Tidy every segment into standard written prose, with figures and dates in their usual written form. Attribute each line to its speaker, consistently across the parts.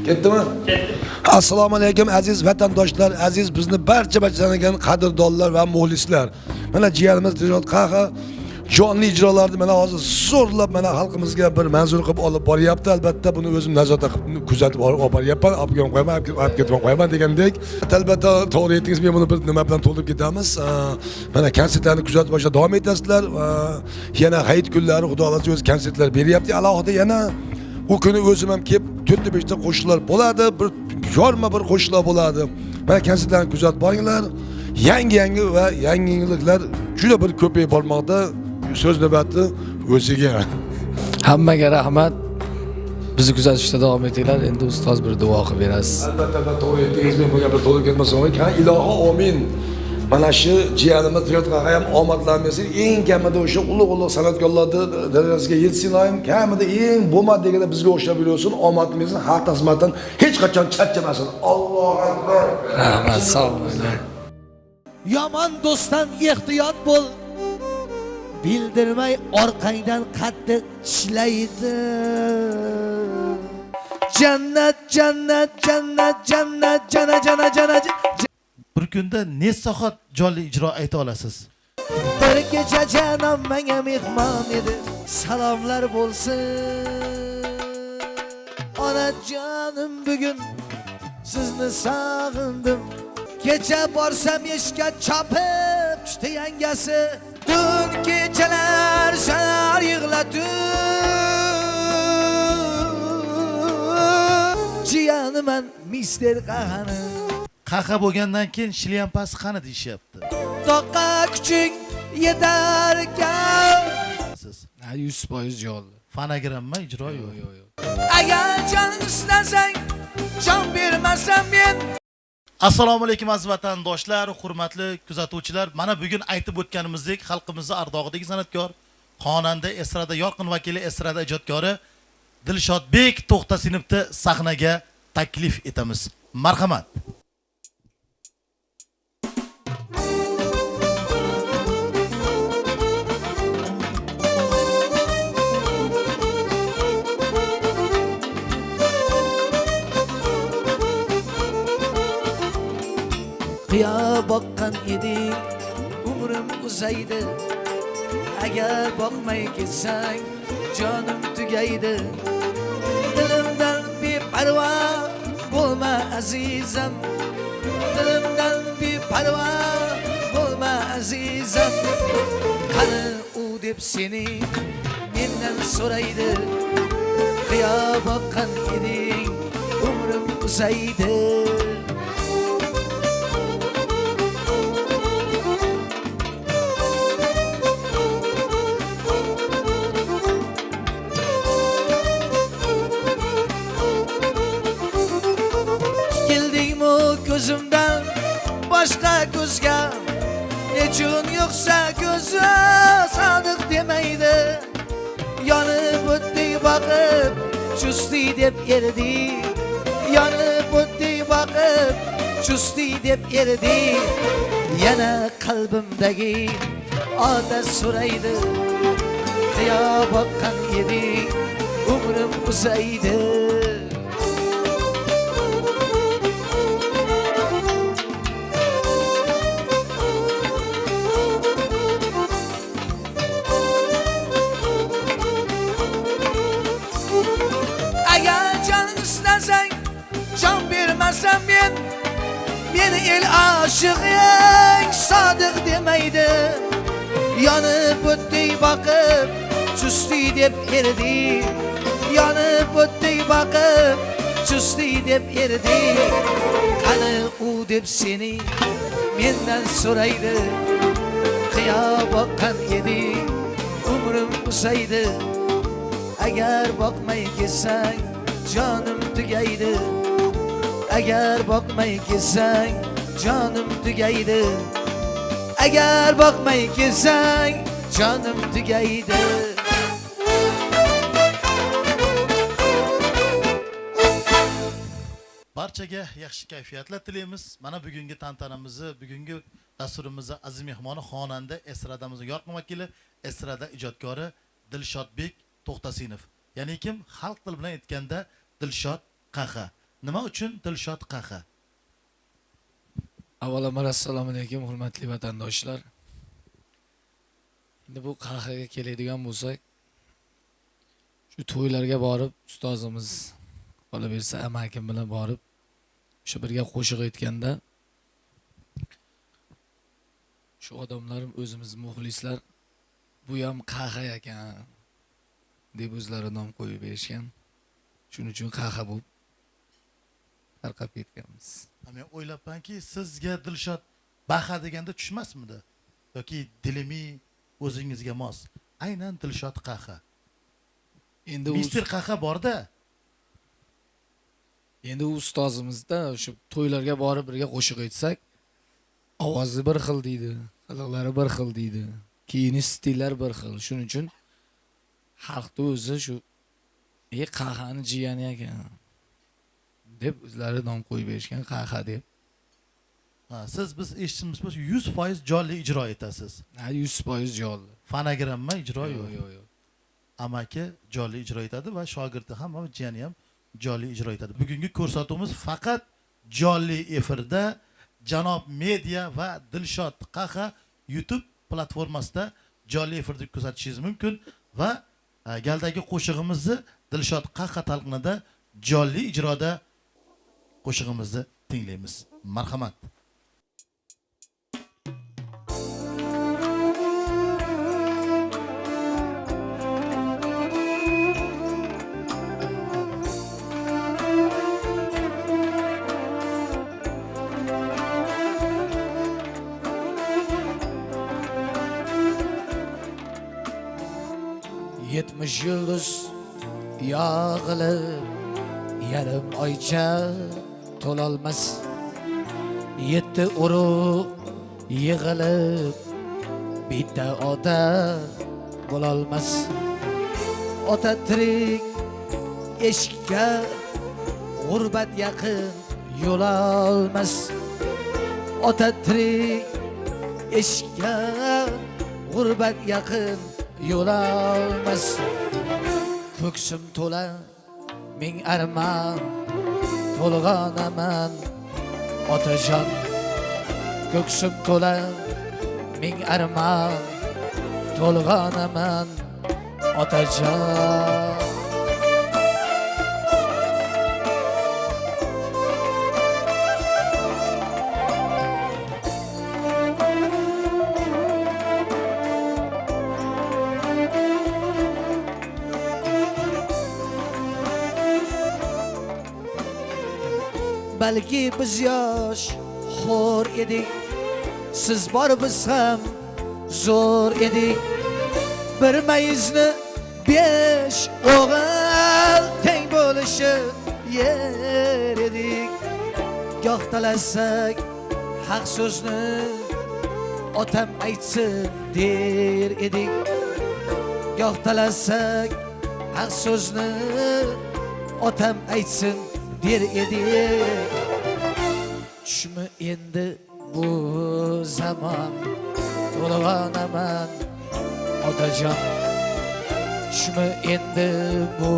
Speaker 1: Ketdimi?
Speaker 2: Ketdi.
Speaker 1: Assalomu alaykum aziz vatandoshlar, aziz bizni barcha tanigan qadrdonlar va muxlislar. Mana jiyanimiz Dilshod Qaha jonli ijrolarni mana hozir zo'rlab mana xalqimizga bir manzur qilib olib boryapti. Albatta buni o'zim nazorat qilib kuzatib olib boryapman. Olib qo'yman, olib ketib qo'yman degandek. Albatta to'g'ri aytdingiz, men buni bir nima bilan to'lib ketamiz. Mana konsertlarni kuzatib boshqa davom etasizlar. Yana hayit kunlari Xudo xohlasa o'z konsertlar beryapti. Alohida yana o kuni o'zim ham kelib 4-5 ta qo'shiqlar bo'ladi, bir yorma bir qo'shiqlar bo'ladi. Mana konsertlarni kuzatib boringlar. Yangi va yangiliklar juda bir ko'payib bormoqda. So'z navbati o'ziga.
Speaker 3: Hammaga rahmat. Bizni kuzatishda davom etinglar. Endi ustoz bir duo qilib berasiz.
Speaker 1: Albatta to'g'ri aytdingiz, men bu gapga to'g'ri kelmasam, ilohi amin. Mana shu jiyanimiz Dilshod Qaha ham omadlarini bersin. Eng kamida o'sha ulug' san'atkorlarni darajasiga yetsin, kamida eng bo'lmadi deganda bizga o'xshab yursin, omadini bersin, xalq xizmatidan hech qachon charchamasin. Allohu akbar.
Speaker 3: Rahmat, sog' bo'ling.
Speaker 4: Yomon do'stdan ehtiyot bo'l. Bildirmay orqangdan qattiq ishlaydi. Jannat jannat jannat jannat jana jana jana.
Speaker 5: Bir kunda ne soat jonli ijro ayta olasiz?
Speaker 4: Bir kecha janam menga mehmon edi. Salomlar bo'lsin. Onajonim bugun sizni sog'indim. Kecha borsam eshikka chopib tushdi yangasi. Tun kechalar sanar yig'latib. Jiyaniman Mr. Qahani.
Speaker 5: Qaha bo'lgandan keyin shilyampasi qani deyishyapti.
Speaker 4: Toqqa kuching yetarkan.
Speaker 5: Siz
Speaker 3: 100% jonli.
Speaker 5: fonogramma ijro yo'q.
Speaker 4: Agar jon istasang, jon bermasam men.
Speaker 5: Assalomu alaykum aziz vatandoshlar, hurmatli kuzatuvchilar. Mana bugun aytib o'tganimizdek, xalqimizning ardog'idagi san'atkor, xonanda, estrada yorqin vakili, estrada ijodkori Dilshodbek To'xtasinovni sahnaga taklif etamiz. Marhamat.
Speaker 4: Qiya boqqan eding, umrim uzaydi. Agar boqmay ketsang, jonim tugaydi. Dilimdan beparvo bo'lma azizam. Dilimdan beparvo bo'lma azizam. Qani u deb seni mendan so'raydi. Qiya boqqan eding, umrim uzaydi. Gözümden başka gözge nechun yoksa gözü sadık demeydi. Yanıp öttü bakıp çüstü dep yerdi. Yanıp öttü bakıp çüstü dep yerdi. Yana kalbimdeki adet soraydı. Qiya bakkan yedi umrim uzaydı. Can vermezsem ben, beni el aşık en sadık demeydi. Yanıp öttü bakıp çüstü dep yerdi. Yanıp öttü bakıp çüstü dep yerdi. Qani u dep seni menden soraydı. Qiya boqqan edi, umrim uzaydi. Agar boqmay ketsang, jonim tugaydi. Agar boqmay ketsang, jonim tugaydi. Agar boqmay ketsang, jonim tugaydi.
Speaker 5: Barchaga yaxshi kayfiyatlar tilaymiz. Mana bugungi tantanamizni, bugungi dasturimizni aziz mehmoni xonanda, estradamizning yorqin vakili, estrada ijodkori Dilshodbek To'xtasinov. Ya'ni kim xalq tili bilan aytganda Dilshod Qaha. Nima uchun Dilshod Qaha?
Speaker 3: Avvalambor assalomu alaykum hurmatli vatandoshlar. Endi bu qahraga keladigan bo'lsak, shu to'ylarga borib ustozimiz qolaversa amakim bilan borib shu birga qo'shiq aytganda shu odamlar o'zimiz muxlislar bu ham qaha ekan deb o'zlari nom qo'yib berishgan. Shuning uchun qaha bo'lib tarqab ketganmiz.
Speaker 5: Men o'ylabmanki, sizga Dilshod Baha deganda tushmasmidi? Yoki dilimiy o'zingizga mos. Aynan Dilshod Qaha.
Speaker 3: Endi
Speaker 5: Mister Qaha borda.
Speaker 3: Endi u ustozimizda shu to'ylarga borib birga qo'shiq aytsak, ovozi bir xil deydi, qiliqlari bir xil deydi, kiyinish stillar bir xil. Shuning uchun xalqda o'zi shu qahani jiyani ekan deb o'zlari nom qo'yib berishgan qaha deb.
Speaker 5: Siz biz eshitishimiz bo'yicha 100% jonli ijro etasiz.
Speaker 3: 100% jonli.
Speaker 5: Fonogramma ijro yo'q.
Speaker 3: Yo'q.
Speaker 5: Amaki jonli ijro etadi va shogirdi ham va jiyani ham jonli ijro etadi. Bugungi ko'rsatuvimiz faqat jonli efirda Janob Media va Dilshod Qaha YouTube platformasida jonli efirda kuzatishingiz mumkin va galdagi qo'shig'imizni Dilshod Qaha talqinida jonli ijroda qo'shig'imizni tinglaymiz. Marhamat.
Speaker 4: Yetmiş yıldız yağılıp yarım ayça tolalmaz. Yetti uruk yığılıp bitta ota bo'lolmas. Ota tirik eshikka g'urbat yaqin yo'l olmas. Ota tirik eshikka g'urbat yaqin yo'l olmas. Ko'ksim to'la ming armon to'lg'onaman otajon. Ko'ksim to'la ming armon to'lg'onaman otajon. Balki biz yosh xo'r edik, siz bor biz ham zo'r edik. Bir mayizni 5 o'g'il teng bo'lishi yer edik. Goh talasak haq so'zni otam aytsin der edik. Goh talasak haq so'zni otam aytsin der edik. Tushmi endi bu zaman to'lg'onaman otajon. Tushmi endi bu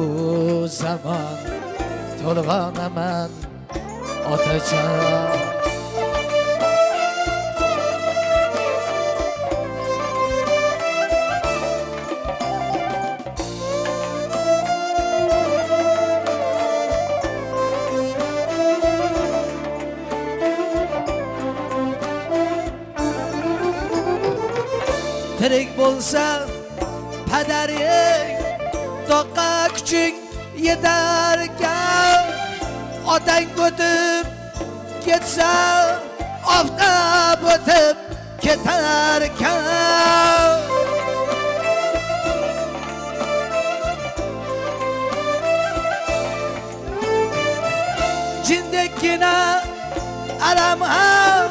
Speaker 4: zaman to'lg'onaman otajon. Tirik bo'lsa padaring toqqa kuching yetarkan. Otang o'tib ketsa oftob o'tib ketarkan. Jindekkina alam ham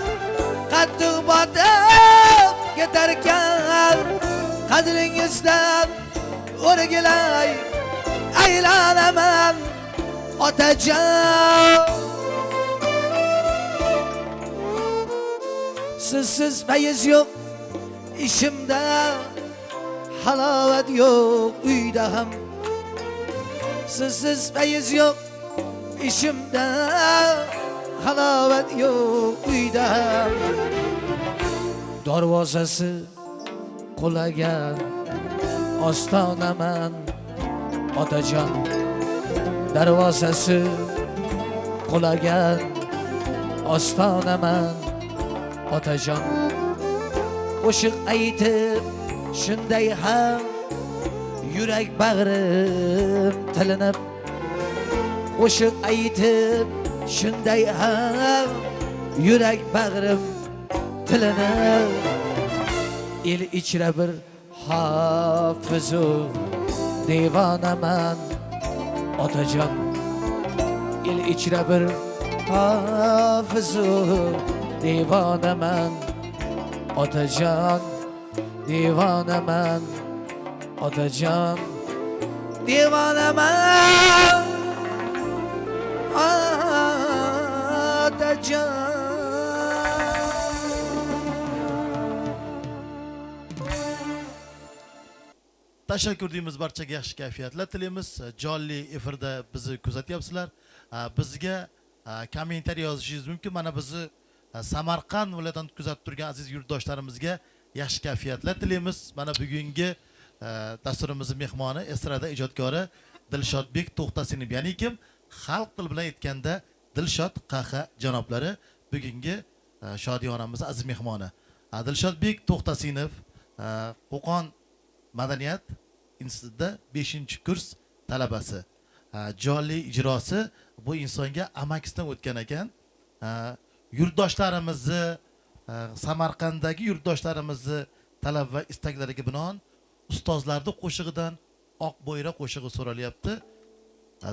Speaker 4: qattiq botib ketarkan. Qadringizdan o'rgilay aylanaman otajon. Sizsiz fayiz yo'q ishimda, halovat yo'q uyda ham. Sizsiz fayiz yo'q ishimda halovat yo'q uyda darvozasi qulagan ostonaman otajon darvozasi qulagan ostonaman otajon qo'shiq aytib shunday ham yurak bag'rim tilinib qo'shiq aytib shunday ham yurak bag'rim tilinib el ichra bir hofizu devonaman otajon el ichra bir hofizu devonaman otajon devonaman otajon devonaman otajon.
Speaker 5: Tashakkur deymiz barchaga, yaxshi kayfiyatlar tilaymiz. Jonli efirda bizni kuzatyapsizlar. Bizga kommentariy yozishingiz mumkin. Mana bizni Samarqand viloyatidan kuzatib turgan aziz yurtdoshlarimizga yaxshi kayfiyatlar tilaymiz. Mana bugungi dasturimizning mehmoni estrada ijodkori Dilshodbek To'xtasinov, ya'ni kim? Xalq tili bilan aytganda Dilshod Qaha janoblari bugungi shodiyonamizning aziz mehmoni. Dilshodbek To'xtasinov Qo'qon Madaniyat institutida 5-kurs talabasi. Jonli ijrosi bu insonga amakisidan o'tgan ekan. Yurtdoshlarimizni, Samarqanddagi yurtdoshlarimizni talab va istaklariga binoan ustozlarning qo'shig'idan Oq bo'yra qo'shig'i so'ralyapti.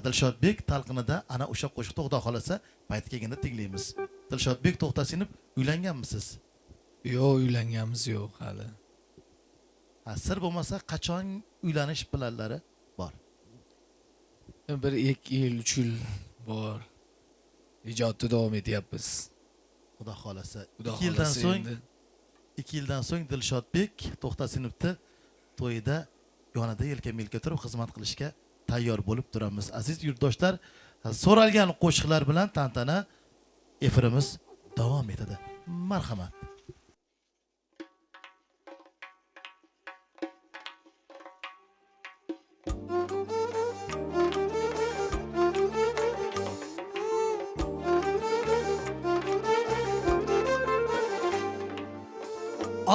Speaker 5: Dilshodbek talqinida ana o'sha qo'shiqni Xudo xolasa payti kelganda tinglaymiz. Dilshodbek To'xtasinov, uylanganmisiz?
Speaker 3: Yo'q, uylanganimiz yo'q hali.
Speaker 5: Sir bo'lmasa qachon uylanish planlari bor?
Speaker 3: Bir 2 yil, 3 yil bor. Ijodni davom etyapmiz.
Speaker 5: Xudo xolasa.
Speaker 3: Xudo
Speaker 5: 2 yildan
Speaker 3: xolasa
Speaker 5: so'ng
Speaker 3: endi.
Speaker 5: 2 yildan so'ng Dilshodbek To'xtasinovni to'yida yonida yelka-melka turib xizmat qilishga tayyor bo'lib turamiz. Aziz yurtdoshlar, so'ralgan qo'shiqlar bilan tantana efirimiz davom etadi. Marhamat.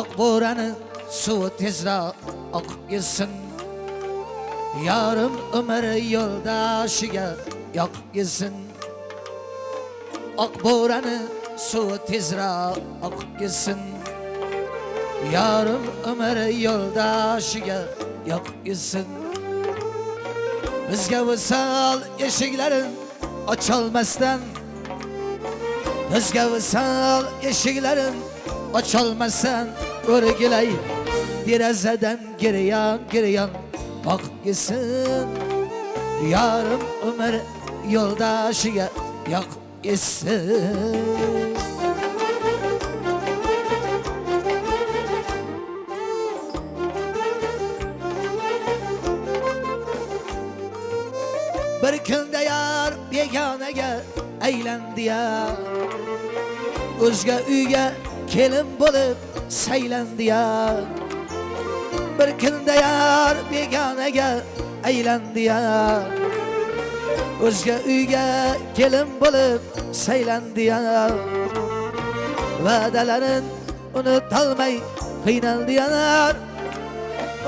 Speaker 4: Oq bo'rani suvi tezroq oqib ketsin, yarim umr yo'ldoshiga yoqib ketsin. Oq bo'rani suvi tezroq oqib ketsin, yarim umr yo'ldoshiga yoqib ketsin. Bizga visol eshiklarin ocholmasdan, bizga visol eshiklarin ocholmasdan o'rgilay derazadan giryon boqib ketsin, yarim umr yo'ldoshiga yoqib ketsin. Bir kunda yar begonaga aylandi ya, o'zga uyga kelin bo'lib saylandi ya. Bir kunda yar begonaga aylandi ya, o'zga uyga kelin bo'lib saylandi ya. Va'dalarin unutolmay qiynaldi ya,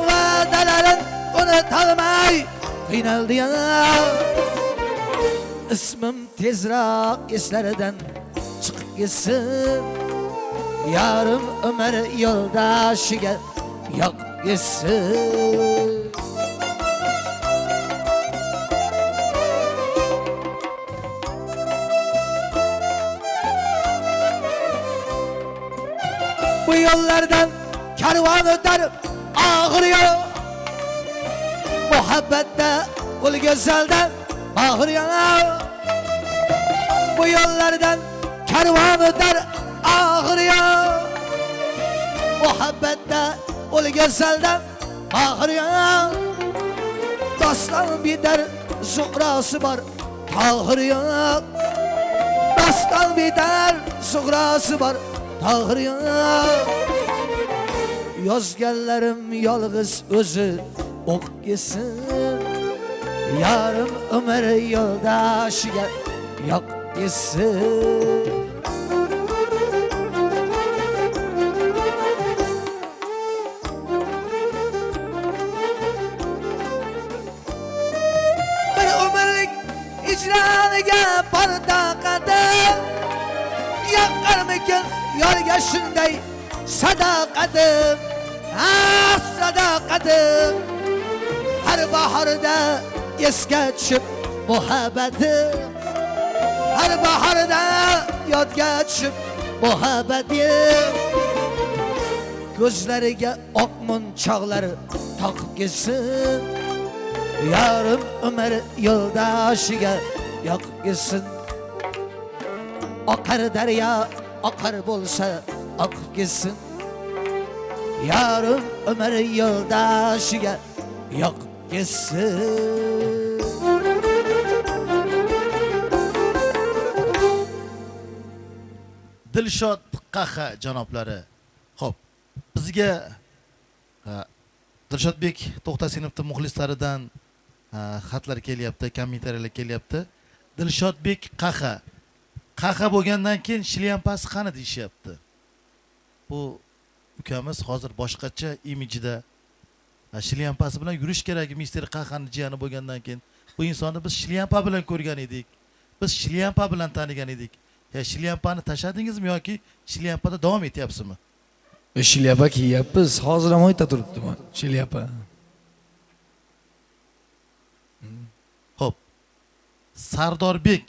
Speaker 4: va'dalarin unutolmay qiynaldi ya. Ismim tezroq eslaridan chiqib ketsin, yarim umr yo'ldoshiga yoqib ketsin. Bu yo'llardan karvon o'tar og'riyor, muhabbatda ul go'zaldan mag'riyor. Bu yo'llardan karvon o'tar og'riyor, muhabbatda ul go'zaldan mag'riyor. Doston bitar zuhrasi bor Tahir yok. Dastan biter suğrası var. Tahir yok. Yozganlarim yolg'iz o'zi o'q yesin. Yarım ömür yo'ldashiga yo'q yesin. Bir ömürlük icraniga parda qadim. Yaqqarmikin yorga shunday sadaqatim. Ah sadaqatim. Her baharda esga tushib muhabbatim. Her baharda yodga tushib muhabbatim. Ko'zlariga oq munchoqlari taqib kelsin. Yarım ömür yo'ldashiga yoqib kelsin. Oqar daryo oqar bo'lsa oqib kelsin. Yarım ömür yo'ldashiga yoqib kelsin.
Speaker 5: Dilshod Qaha janoblari. Xo'p, bizga Dilshodbek To'xtasinovning muxlislaridan xatlar kelyapti, kommentariyalar kelyapti. Dilshodbek Qaha bo'lgandan keyin shilyampasi qani deyishyapti. Bu ukamiz hozir boshqacha imijida shilyampasi bilan yurish kerak. Mister Qahani jiyani bo'lgandan keyin bu insonni biz shilyampa bilan ko'rgan edik. Biz shilyampa bilan tanigan edik. Shilyampani tashladingizmi yoki shilyampada davom etyapsizmi?
Speaker 3: Shilyapa kiyyapmiz. Hozir ham ayta turibdiman. Shilyapa.
Speaker 5: Xo'p. Sardorbek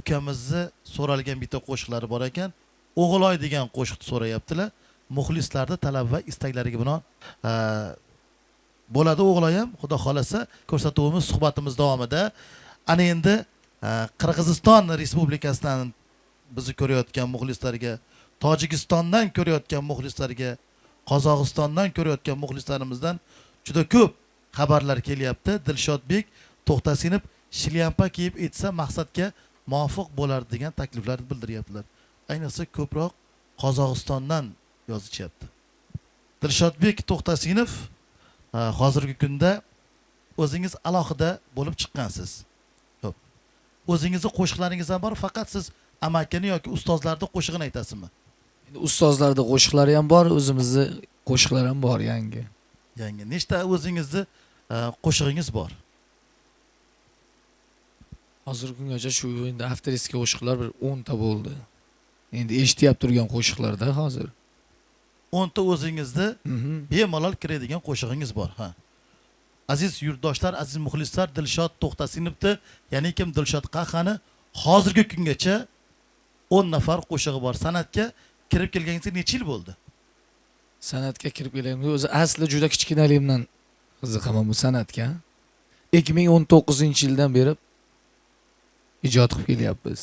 Speaker 5: ukamizni so'ralgan bitta qo'shiqlari bor ekan. O'g'iloy degan qo'shiqni so'rayaptilar. Muxlislarning talab va istaklariga binoan bo'ladi o'g'iloy ham, xudo xolasa ko'rsatuvimiz, suhbatimiz davomida ana endi Qirg'iziston Respublikasidan bizni ko'rayotgan muxlislarga, Tojikistondan ko'rayotgan muxlislarga, Qozog'istondan ko'rayotgan muxlislarimizdan juda ko'p xabarlar kelyapti. Dilshodbek To'xtasinov shilyampa kiyib etsa maqsadga muvofiq bo'lar degan takliflarni bildiryaptilar. Ayniqsa ko'proq Qozog'istondan yozishyapti. Dilshodbek To'xtasinov hozirgi kunda o'zingiz alohida bo'lib chiqqansiz. Xo'p. O'zingizning qo'shiqlaringiz ham bor, faqat siz amakini yoki ustozlarning qo'shig'ini aytasizmi?
Speaker 3: Endi ustozlarning qo'shiqlari ham bor, o'zimizning qo'shiqlar ham bor yangi.
Speaker 5: Yangi nechta o'zingizning qo'shig'ingiz bor?
Speaker 3: Hozirgi kungacha shu endi avtoriskiy qo'shiqlar bir 10 ta bo'ldi. Endi eshityap turgan qo'shiqlarda hozir
Speaker 5: 10 ta o'zingizning bemalol kiradigan qo'shig'ingiz bor, ha. Aziz yurtdoshlar, aziz muxlislar, Dilshod To'xtasinovni, ya'ni kim Dilshod Qahani hozirgi kungacha 10 nafar qo'shig'i bor. San'atga kirib kelganingizga necha yil bo'ldi?
Speaker 3: San'atga kirib kelganimda o'zi asli juda kichkinaligimdan qiziqaman bu san'atga. 2019-yildan beri ijod qilib kelyapmiz.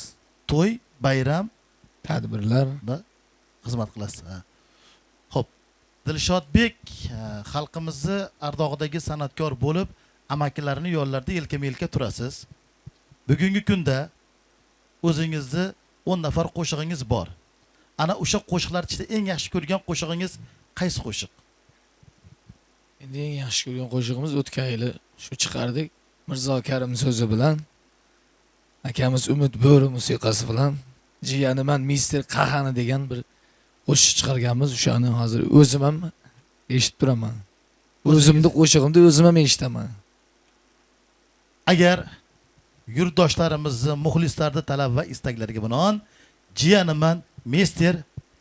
Speaker 5: To'y, bayram,
Speaker 3: Tadbirlarda
Speaker 5: xizmat qilasiz. Xo'p, Dilshodbek xalqimizni ardog'idagi san'atkor bo'lib, amakilarini yo'llarda yelkama-yelka turasiz. Bugungi kunda o'zingizni 10 nafar qo'shig'ingiz bor. Ana o'sha qo'shiqlar ichida eng yaxshi ko'rgan qo'shig'ingiz qaysi qo'shiq?
Speaker 3: Endi eng yaxshi ko'rgan qo'shig'imiz o'tgan yili shu chiqardik. Mirzo Karim so'zi bilan, akamiz Umid Bo'ri musiqasi bilan, jiyaniman Mister Qahani degan bir qo'shiq chiqarganmiz. O'shani hozir o'zim ham eshitib turaman. O'zimni qo'shig'imni o'zim ham eshitaman.
Speaker 5: Agar yurtdoshlarimizni, muxlislarning talab va istaklariga binoan jiyaniman Mister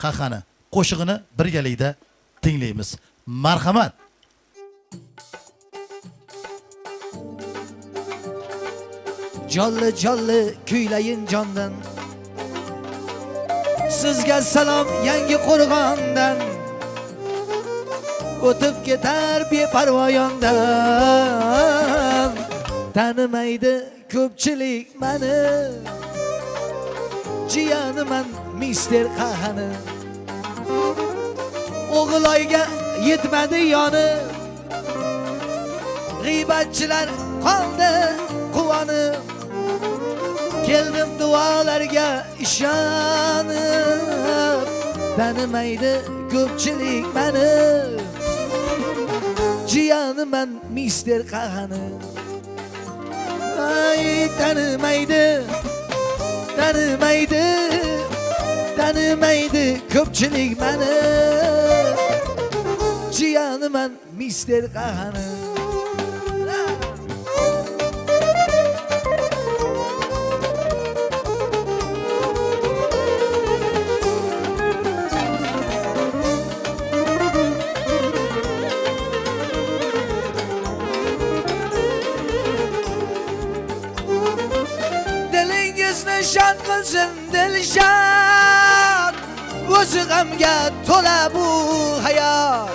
Speaker 5: Qahani qo'shig'ini birgalikda tinglaymiz. Marhamat.
Speaker 4: Jallı jallı kuylayin jondan. Sizga salom yangi qo'rg'ondan. O'tib ketar beparvo yondan. Tanimaydi ko'pchilik meni. Jiyaniman Mister Qahani. O'g'iloyga yetmadi yoni. G'iybatchilar qoldi quvonib keldim duolarga ishonib tanimaydi ko'pchilik meni jiyaniman mister Qahani ay tanimaydi ko'pchilik meni jiyaniman mister Qahani Şan qilsin dilshod o'zi g'amga to'la bu hayot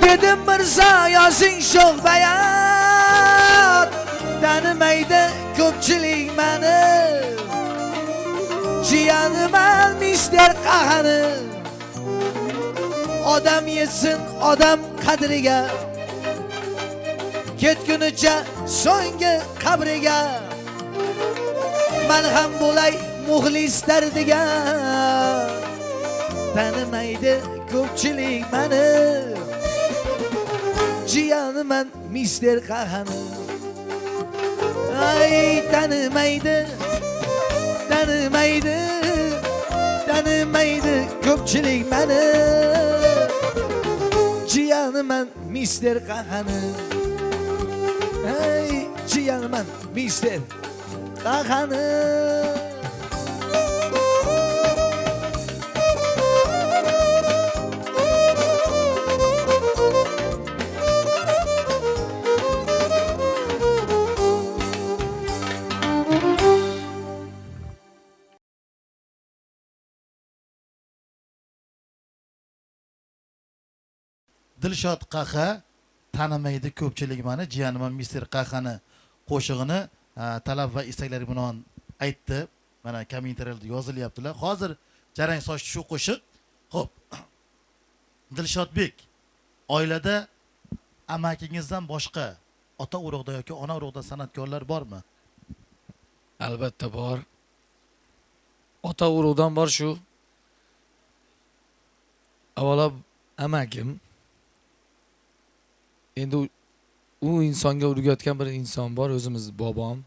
Speaker 4: dedim mirzo yozing sho'x bayot tanimaydi ko'pchilik meni jiyaniman mister Qahani odam yesin odam qadriga ketgunicha so'nggi qabriga men ham bo'lay muxlislar degan tanimaydi ko'pchilik meni jiyaniman mister Qahani ay tanimaydi ko'pchilik meni jiyaniman mister Qahani ay jiyaniman mister Qahani
Speaker 5: Dilshod Qaha tanimaydi ko'pchilik meni jiyaniman mister Qahani qo'shig'ini talab va istaklari bilan aytdi. Mana kommentariyada yozilyaptilar. Hozir jarang sochdi shu qo'shiq. Xo'p. Dilshodbek, oilada amakingizdan boshqa ota urug'da yoki ona urug'da san'atkorlar bormi?
Speaker 3: Albatta bor. Ota urug'dan bor shu. Avvalo amakim. Endi u insonga o'rgatgan bir inson bor, o'zimiz bobom.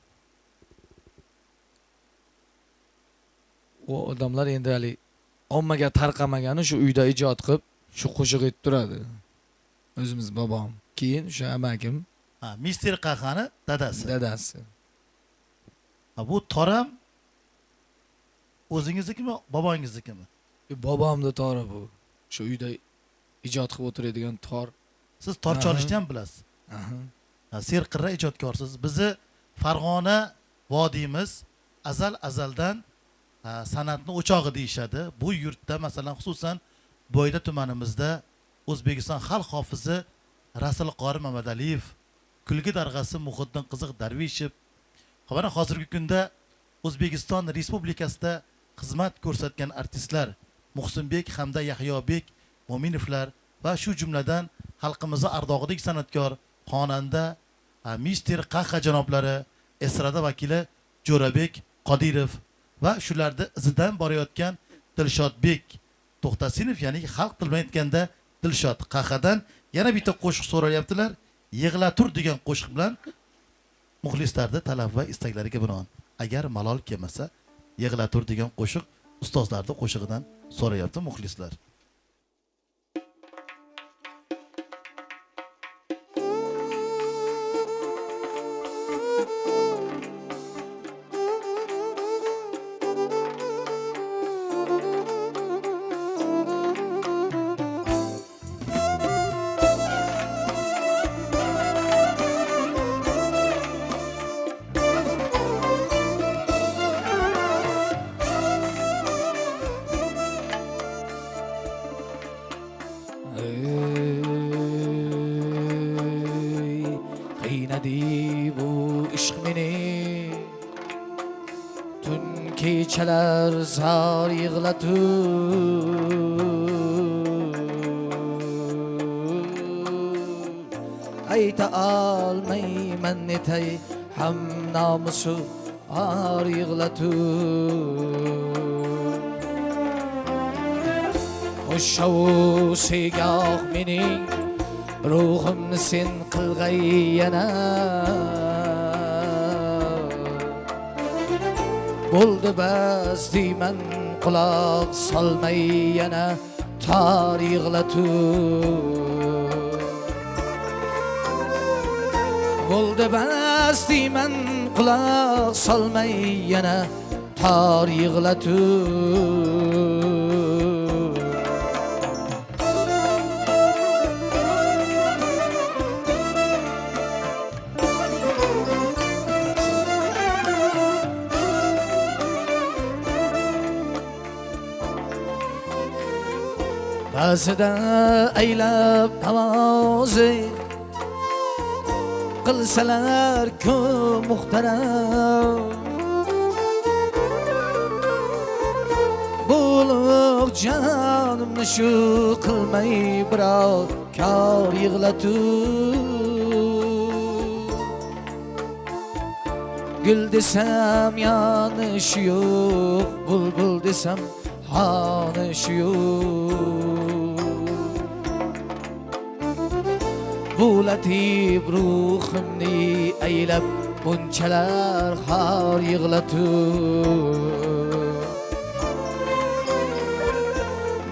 Speaker 3: O odamlar endi hali ommaga tarqamagani shu uyda ijod qilib, shu qo'shiq aytib turadi. O'zimiz bobom. Keyin o'sha amakim,
Speaker 5: Mister Qahani dadasi. Bu toram o'zingiznikimi, bobongiznikimi?
Speaker 3: Bobomda tori bu. Shu uyda ijod qilib o'tiradigan tor.
Speaker 5: Siz tor chalishni ham bilasiz. Serqirra ijodkorsiz. Bizni Farg'ona vodiyimiz azaldan san'atni o'chog'i deyishadi. Bu yurtda masalan xususan Bo'yda tumanimizda O'zbekiston xalq hofizi Rasul Qori Mamadaliyev, Kulgi darg'asi Muhiddin Qiziq Darvishev, mana hozirgi kunda O'zbekiston Respublikasida xizmat ko'rsatgan artistlar Muhsinbek hamda Yahyobek Mo'minovlar va shu jumladan xalqimizning ardog'idagi san'atkor, xonanda mister Qaha janoblari, estrada vakili Jo'rabek Qodirov va shularda izidan borayotgan Dilshodbek To'xtasinov, ya'ni xalq tilida aytganda Dilshod Qahadan yana bitta qo'shiq so'rayaptilar. Yig'la tur degan qo'shiq bilan muxlislarda talab va istaklariga binoan agar malol kelmasa Yig'la tur degan qo'shiq ustozlarning qo'shig'idan so'rayapti muxlislar.
Speaker 3: qiynadi bu ishq meni tun kechalar zor yig'latur ayta olmayman netay ham nomusi ar yig'latur O'shavu segoh mening ruhimni sen qilg'ay yana Bo'ldi bas deyman quloq solmay yana tor yig'latur Bo'ldi bas deyman quloq solmay yana tor yig'latur Ba'zida aylab namozi qilsalar ko'p muhtaram Bo'lib jonimni shu qilmay biror kor yig'latur Gul desam yonishi yo'q bulbul desam honishi yo'q Bu latif ruhimni aylab bunchalar har yig'latur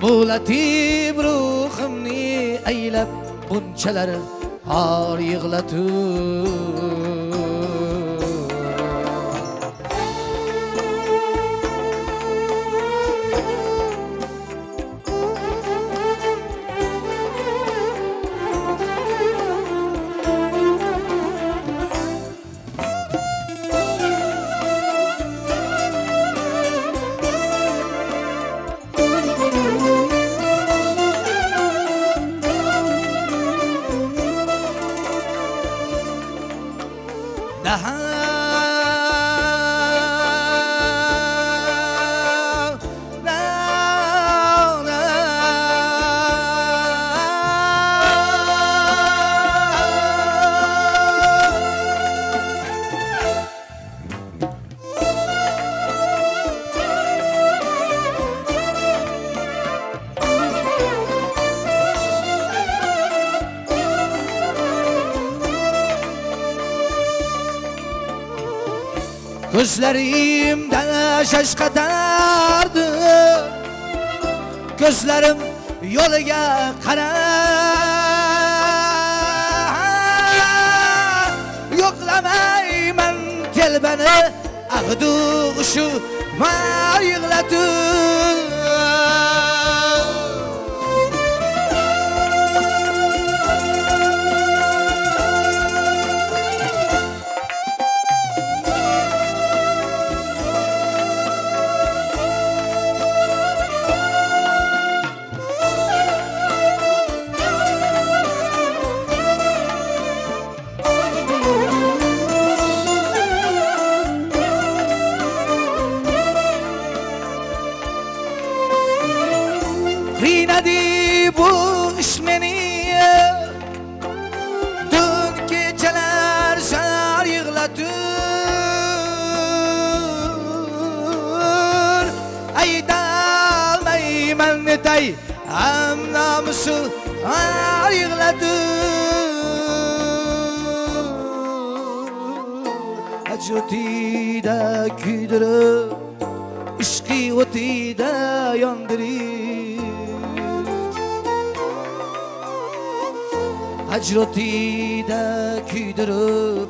Speaker 3: Bu latif ruhimni aylab bunchalar har yig'latur Gözlerimde şaş kadardı Gözlerim yoluga qarar Yo'qlamayman telbani Ag'du shu var yig'latur Qiynadi bu ish meni Tun kechalar zar yig'latur Aytolmayman netay ham nomusi har yig'latur Ajotida kuydirib ishqi o'tida yondirib Hacrotida kuydirib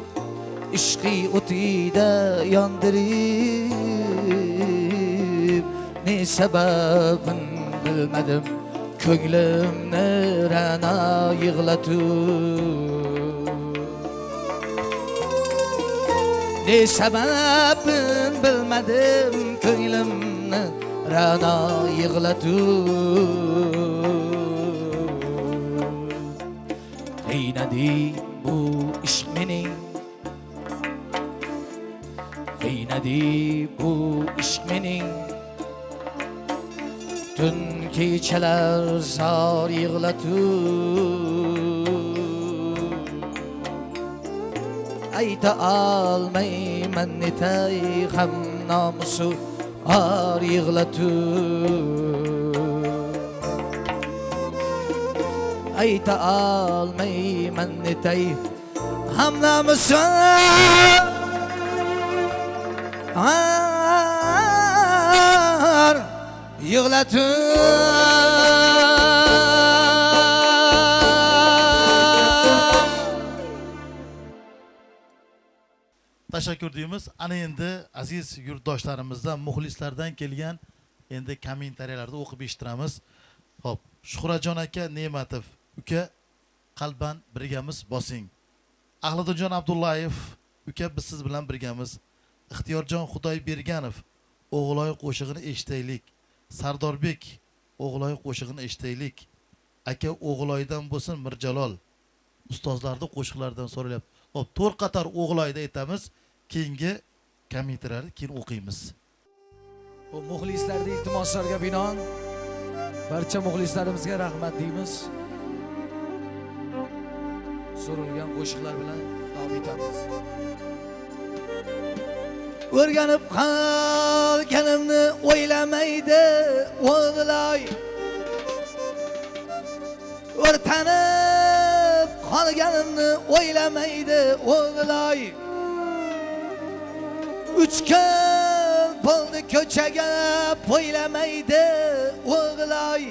Speaker 3: ishqi o'tida yondirib Ne sababin bilmadim ko'nglimni ra'no yig'latur Ne sababin bilmadim ko'nglimni ra'no yig'latur Qiynadi bu ish mening Qiynadi bu ish mening Tun kechalar zor yig'latur
Speaker 4: ayta olmayman netay ham nomusu ar yig'latib ayta olmayman netay ham nomusu ar yig'latib.
Speaker 5: Tashakkur deymiz. Ana endi aziz yurtdoshlarimizdan, muxlislardan kelgan endi kommentariyalarni o'qib eshittiramiz. Xo'p, Shuhratjon aka Ne'matov, uka qalban birgamiz bosing. Ahliddinjon Abdullayev, uka biz siz bilan birgamiz. Ixtiyorjon Xudoyberganov, O'g'loy qo'shig'ini eshitaylik. Sardorbek, O'g'loy qo'shig'ini eshitaylik. Aka O'g'loydan bo'lsin Mirjalol. Ustozlarning qo'shiqlaridan so'ralyapti. Xo'p, 4 qator O'g'loyda aytamiz. Keyingi kommentariyani keyin o'qiymiz.
Speaker 4: Bu muxlislarning iltimoslariga binoan barcha muxlislarimizga rahmat deymiz. So'ralgan qo'shiqlar bilan davom etamiz. O'rganib qolganimni o'ylamaydi O'g'loy. O'rtanib qolganimni o'ylamaydi O'g'loy. 3 kun bo'ldi ko'chaga poylamaydi O'g'loy.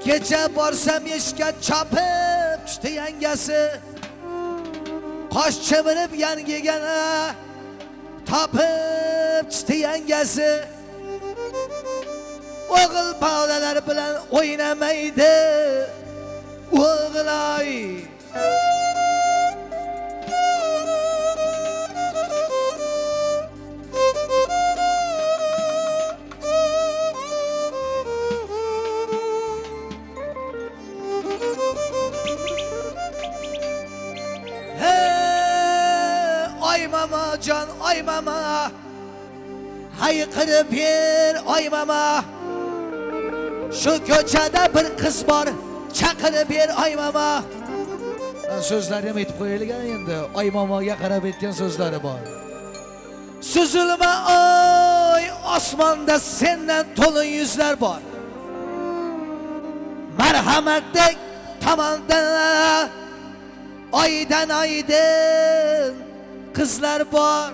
Speaker 4: Kecha borsam eshikka chopib tushdi yangasi. Qosh chimirib yangigana topib tushdi yangasi. O'g'il bolalar bilan o'ynamaydi O'g'loy. Ay mama can, ay mama, haykırıp yer, ay mama. Şu köçede bir kız var, çakırıp yer, ay mama. Ben sözlerimi etip koyayım endi, ay mamaga qarab etken sözleri var. Süzülme ay, osmanda senden tolun yüzler var. Merhametlik tamamda, aydan aydın kızlar var.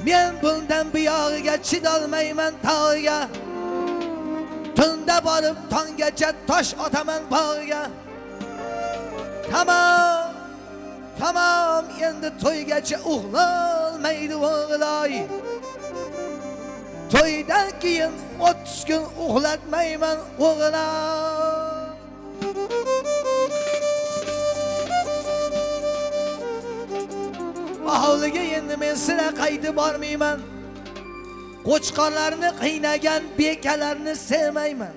Speaker 4: Men bundan buyog'iga chidolmayman tog'iga. Tunda borib tonggacha tosh otaman bog'iga. Tamam, tamam endi to'ygacha uxlolmaydi O'g'loy. To'ydan keyin 30 kun uxlatmayman O'g'loy. Hovliga endi men sira qaytib bormayman. Qo'chqorlarni qiynagan bekalarni sevmayman.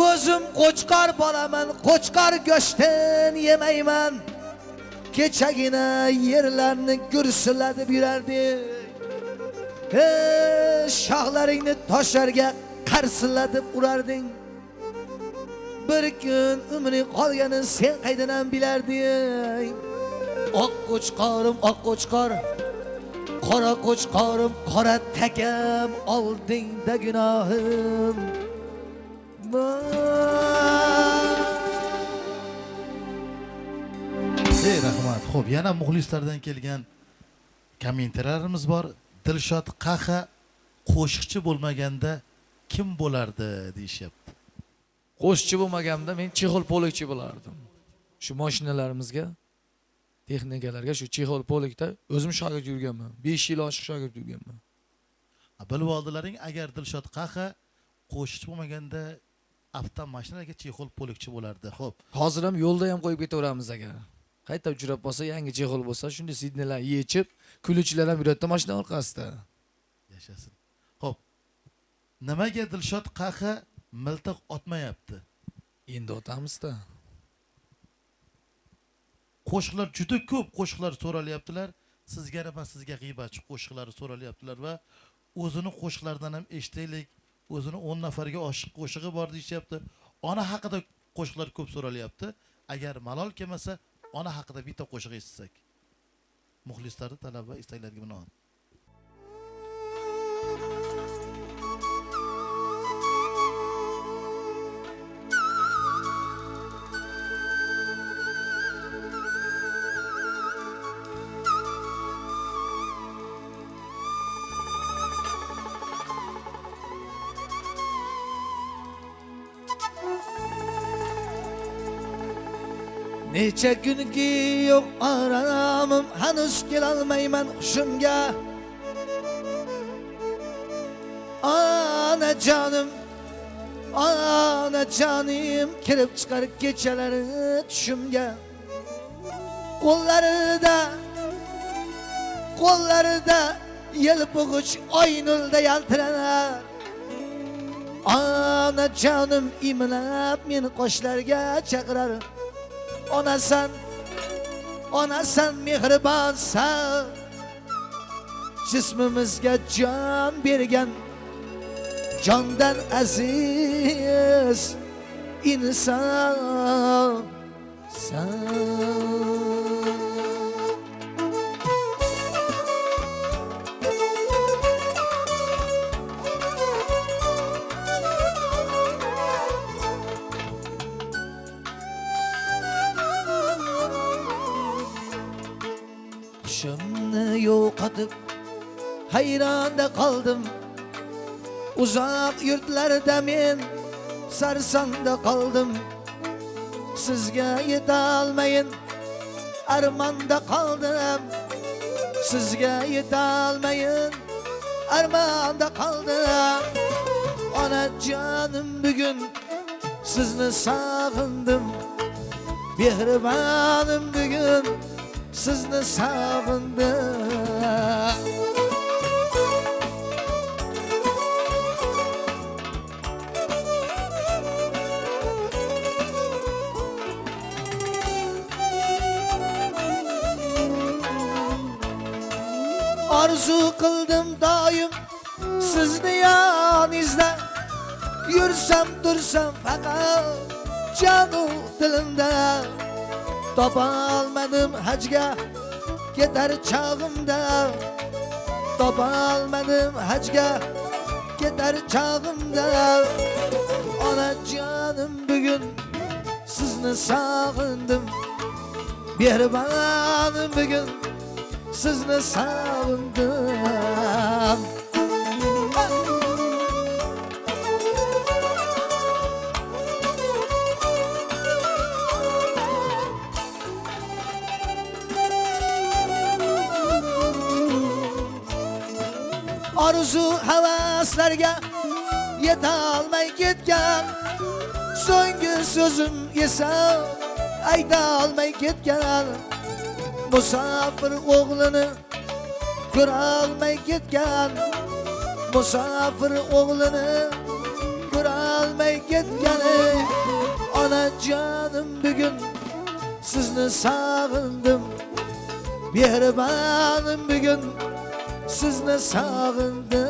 Speaker 4: O'zim qo'chqor bolaman, qo'chqor go'shtini yemayman. Kechagina yerlarni gursillatib yurardik. Shoxlaringni toshlarga qarsillatib urarding. Bir kun umring qolganini sen qaydan bilarding? Oq qo'chqorim, oq qo'chqor, qora qo'chqorim, qora takam oldingda gunohim.
Speaker 5: Rahmat. Xo'p, yana muxlislardan kelgan kommentariyalarimiz bor. Dilshod Qaha qo'shiqchi bo'lmaganda kim bo'lardi deyishyapti.
Speaker 3: Qo'shiqchi bo'lmaganimda men chexol polakchi bo'lardim. Shu mashinalarimizga, texnikalarga shu chexol polakda o'zim shogird yurganman. 5 yil oshiq shogird yurganman.
Speaker 5: Bilib oldilaring, agar Dilshod Qaha qo'shiqchi bo'lmaganda avtomashinalarga chexol polakchi bo'lardi. Xo'p,
Speaker 3: Hozir ham yo'lda ham qo'yib ketaveramiz agar. Qayta uchrab bo'lsa, yangi chexol bo'lsa, shunday sidnalar yechib, kuluvchilar ham yuradi mashina orqasida.
Speaker 5: Yashasin. Xo'p. Nimaga Dilshod Qaha miltiq otmayapti?
Speaker 3: Endi otamiz-da.
Speaker 5: Qo'shiqlar juda ko'p qo'shiqlar so'ralyaptilar. Sizga emas, sizga g'iybatchi qo'shiqlar so'ralyaptilar va o'zini qo'shiqlaridan ham eshitaylik. O'zini 10 nafarga oshiq qo'shig'i bor deyapti. Ona haqida qo'shiqlar ko'p so'ralyapti. Agar malol kelmasa, ona haqida bitta qo'shiq eshitsak. Muxlislarning talab va istaklariga binoan.
Speaker 4: Necha kunki yo'q aramim, hanuz kelolmayman hushimga. Ana jonim kirib chiqar kechalari tushimga. Qo'llarida yelpig'ich oy nurda yaltiranar. Ana jonim imlab meni qoshlarga chaqirar. Onasan mehribonsan, jismimizga jon bergan, jondan aziz inson san. Hushimni yo'qotib hayronda qoldim. Uzoq yurtlarda men sarsonda qoldim. Sizga yetolmayin armonda qoldim. Sizga yetolmayin armonda qoldim. Onajonim bugun sizni sog'indim. Mehribonim bugun sizni sog'indim. Arzu qildim doim sizni yoningizda, yursam tursam faqat jonu dilimda. Topolmadim hajga ketar chog'imda, topolmadim hajga ketar chog'imda. Onajonim bugun sizni sog'indim. Mehribonim bugun sizni sog'indim. Arzu havaslarga yetolmay ketgan, so'nggi so'zim esa ayta olmay ketgan. Musofir o'g'lini ko'rolmay ketgan, musofir o'g'lini ko'rolmay ketgan. Onajonim bugun sizni sog'indim. Mehribonim bugun sizni sog'indim.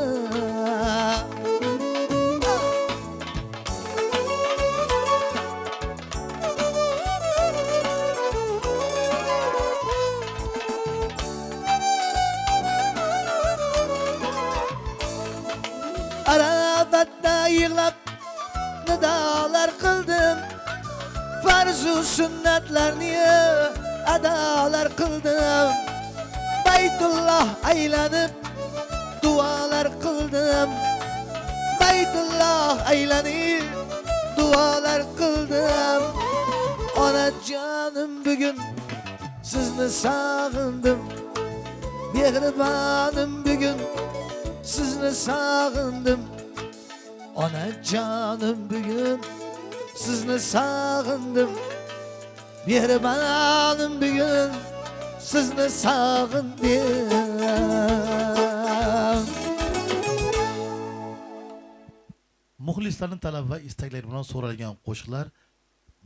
Speaker 4: Arafatda yig'lab nidolar qildim. Farzu sunnatlarni adolar qildim. Baytulloh aylanib duolar qildim. Baytulloh aylanib duolar qildim. Onajonim bugun sizni sog'indim. Mehribonim bugun sizni sog'indim. Onajonim bugun sizni sog'indim. Mehribonim bugun sizni sog'indim.
Speaker 5: Muxlislarning talab va istaklari bilan so'ralgan qo'shiqlar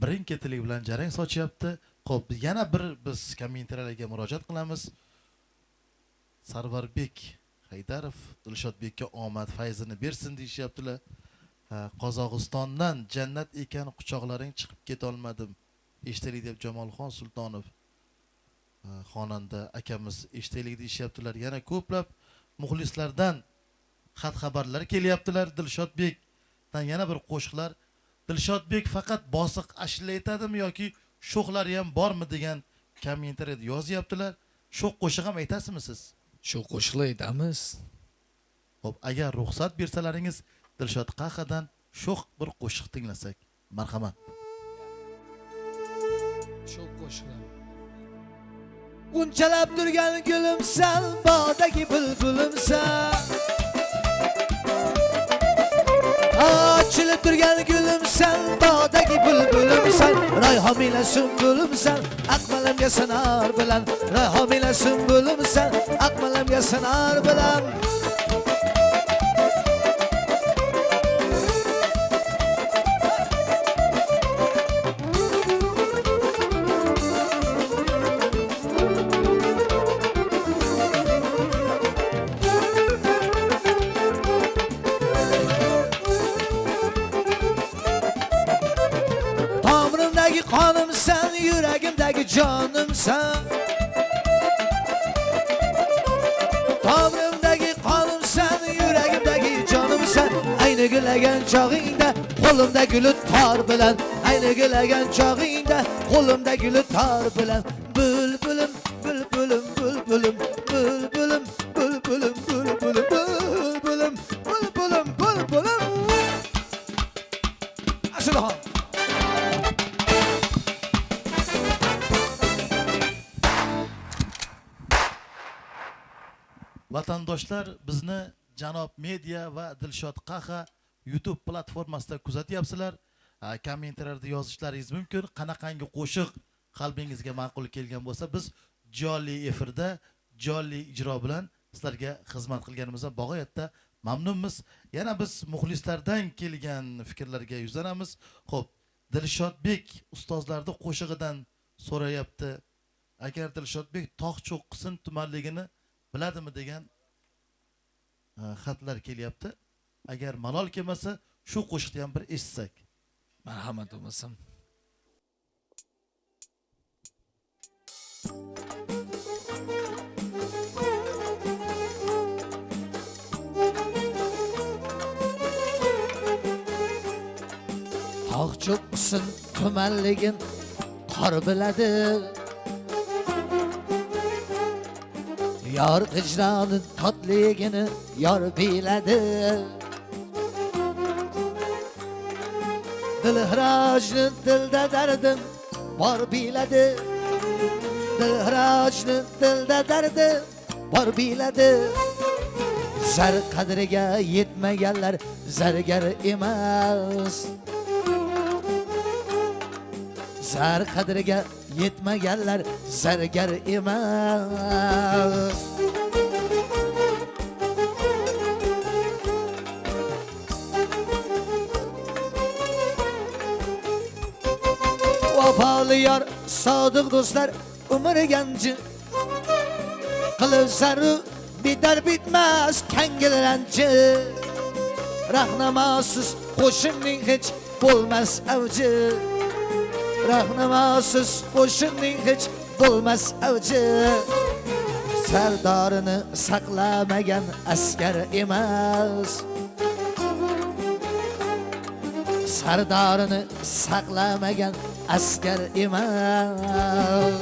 Speaker 5: birin-ketinlik bilan jarang sochyapti. Xo'p, yana bir biz kommentariylarga murojaat qilamiz. Sarvarbek Haydarov Dilshodbekka omad fayzini bersin deyishyaptilar. Qozog'istondan jannat ekan quchoqlaring chiqib ketolmadim. Eshitaylik deb Jamolxon Sultonov xonanda akamiz eshitaylik deyishyaptilar. Yana ko'plab muxlislardan xat xabarlar kelyaptilar. Dilshodbekdan yana bir qo'shiqlar. Dilshodbek faqat bosiq ashula aytadimi yoki sho'xlari ham bormi degan kommentariyada yozyaptilar. Sho'x qo'shiq ham aytasizmi siz?
Speaker 3: Shu qo'shiqlar aytamiz.
Speaker 5: Xo'p, agar ruxsat bersalaringiz Dilshod Qahqadan sho'x bir qo'shiq tinglasak. Marhamat.
Speaker 3: Shu qo'shiqlar.
Speaker 4: Unchalab turgan gulumsan, bog'dagi bulbulimsan. Açılıp turgan gülümsen, bağdaki bülbülümsen. Rayham ile sümbülümsen, akmalemge sınar bilen. Rayham ile sümbülümsen, akmalemge sınar bilen. Kanımsan, yüreğimdeki canımsan. Tanrımdaki kanımsan, yüreğimdeki canımsan. Aynı gülegen çağında, kolumda gülü tar bilen. Aynı gülegen çağında, kolumda gülü tar bilen. Bülbülüm, bülbülüm, bülbülüm, bülbülüm, bülbülüm, bülbülüm, bülbülüm, bülbülüm, bülbülüm. Asılhan.
Speaker 5: Vatandoshlar bizni Janob Media va Dilshod Qahqa YouTube platformasida kuzatyapsizlar. Kommentarlarda yozishlaringiz mumkin. Qanaqangi qo'shiq qalbingizga ma'qul kelgan bo'lsa, biz jonli efirda, jonli ijro bilan sizlarga xizmat qilganimizdan bag'oyatda mamnunmiz. Yana biz muxlislardan kelgan fikrlarga yuzlanamiz. Xo'p, Dilshodbek ustozlarning qo'shig'idan so'rayapti. Agar Dilshodbek Tog'cho'qqisin tumanligini biladimi degan xatlar kelyapti. Agar malol kelmasa, shu qo'shiqni ham bir eshitsak.
Speaker 3: Marhamat bo'lmasam.
Speaker 4: Tog'cho'qqisin tumanligin qor biladi. Yar hicranın tatligini yar biledi. Dil hracını dilde derdim var biledi. Dil hracını dilde derdim var biledi. Zar kadriga yetmegenler zargar emas. Zar kadriga yetmegenler zargar emas. Vafalı yar, sadık dostlar, umur genci. Kılıf sarı biter bitmez kengilenci. Rahnamasız koşunun hiç bulmaz avcı. Rahnamasız koşunun hiç bulmaz avcı. Serdarını saklamayan asker emas. Serdarını saklamayan asker emas.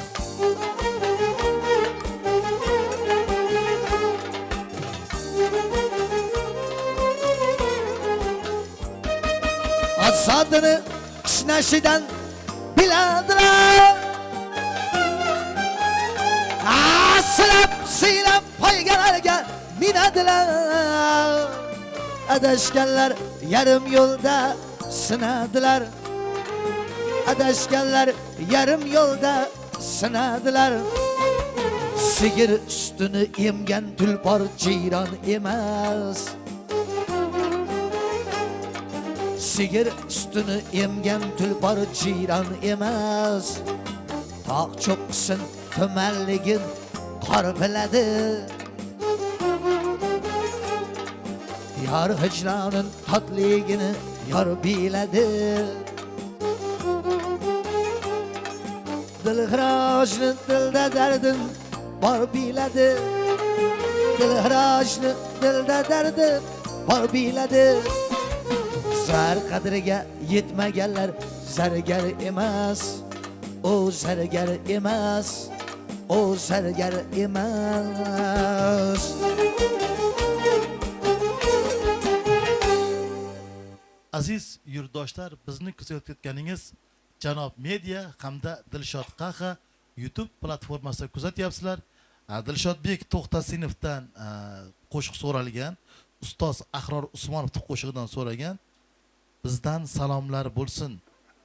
Speaker 4: Azadını kişneşiden biladiler. Asılap silap paygalarga minadilar. Adashganlar yarım yolda sınadılar. Adashganlar yarım yolda sınadılar. Sigir üstünü emgen tulpor ceyran emas. Sigir üstünü emgen tulpor ceyran emas. Tog'cho'qqisin tumanligin qor biladi. Yar hicranın tatligini yor biladi. Dilxirojni dilda dardim bor biladi. Dilxirojni dilda dardim bor biladi. Zar qadriga yetmaganlar zargar emas. O zargar emas. O zargar emas.
Speaker 5: Aziz yurtdoshlar, bizni kuzatayotganingiz Janob Media hamda Dilshod Qaha YouTube platformasida kuzatyapsizlar. Dilshodbek To'xtasinovdan qo'shiq so'ralgan, ustoz Ahror Usmonovning qo'shig'idan so'ragan. Bizdan salomlar bo'lsin.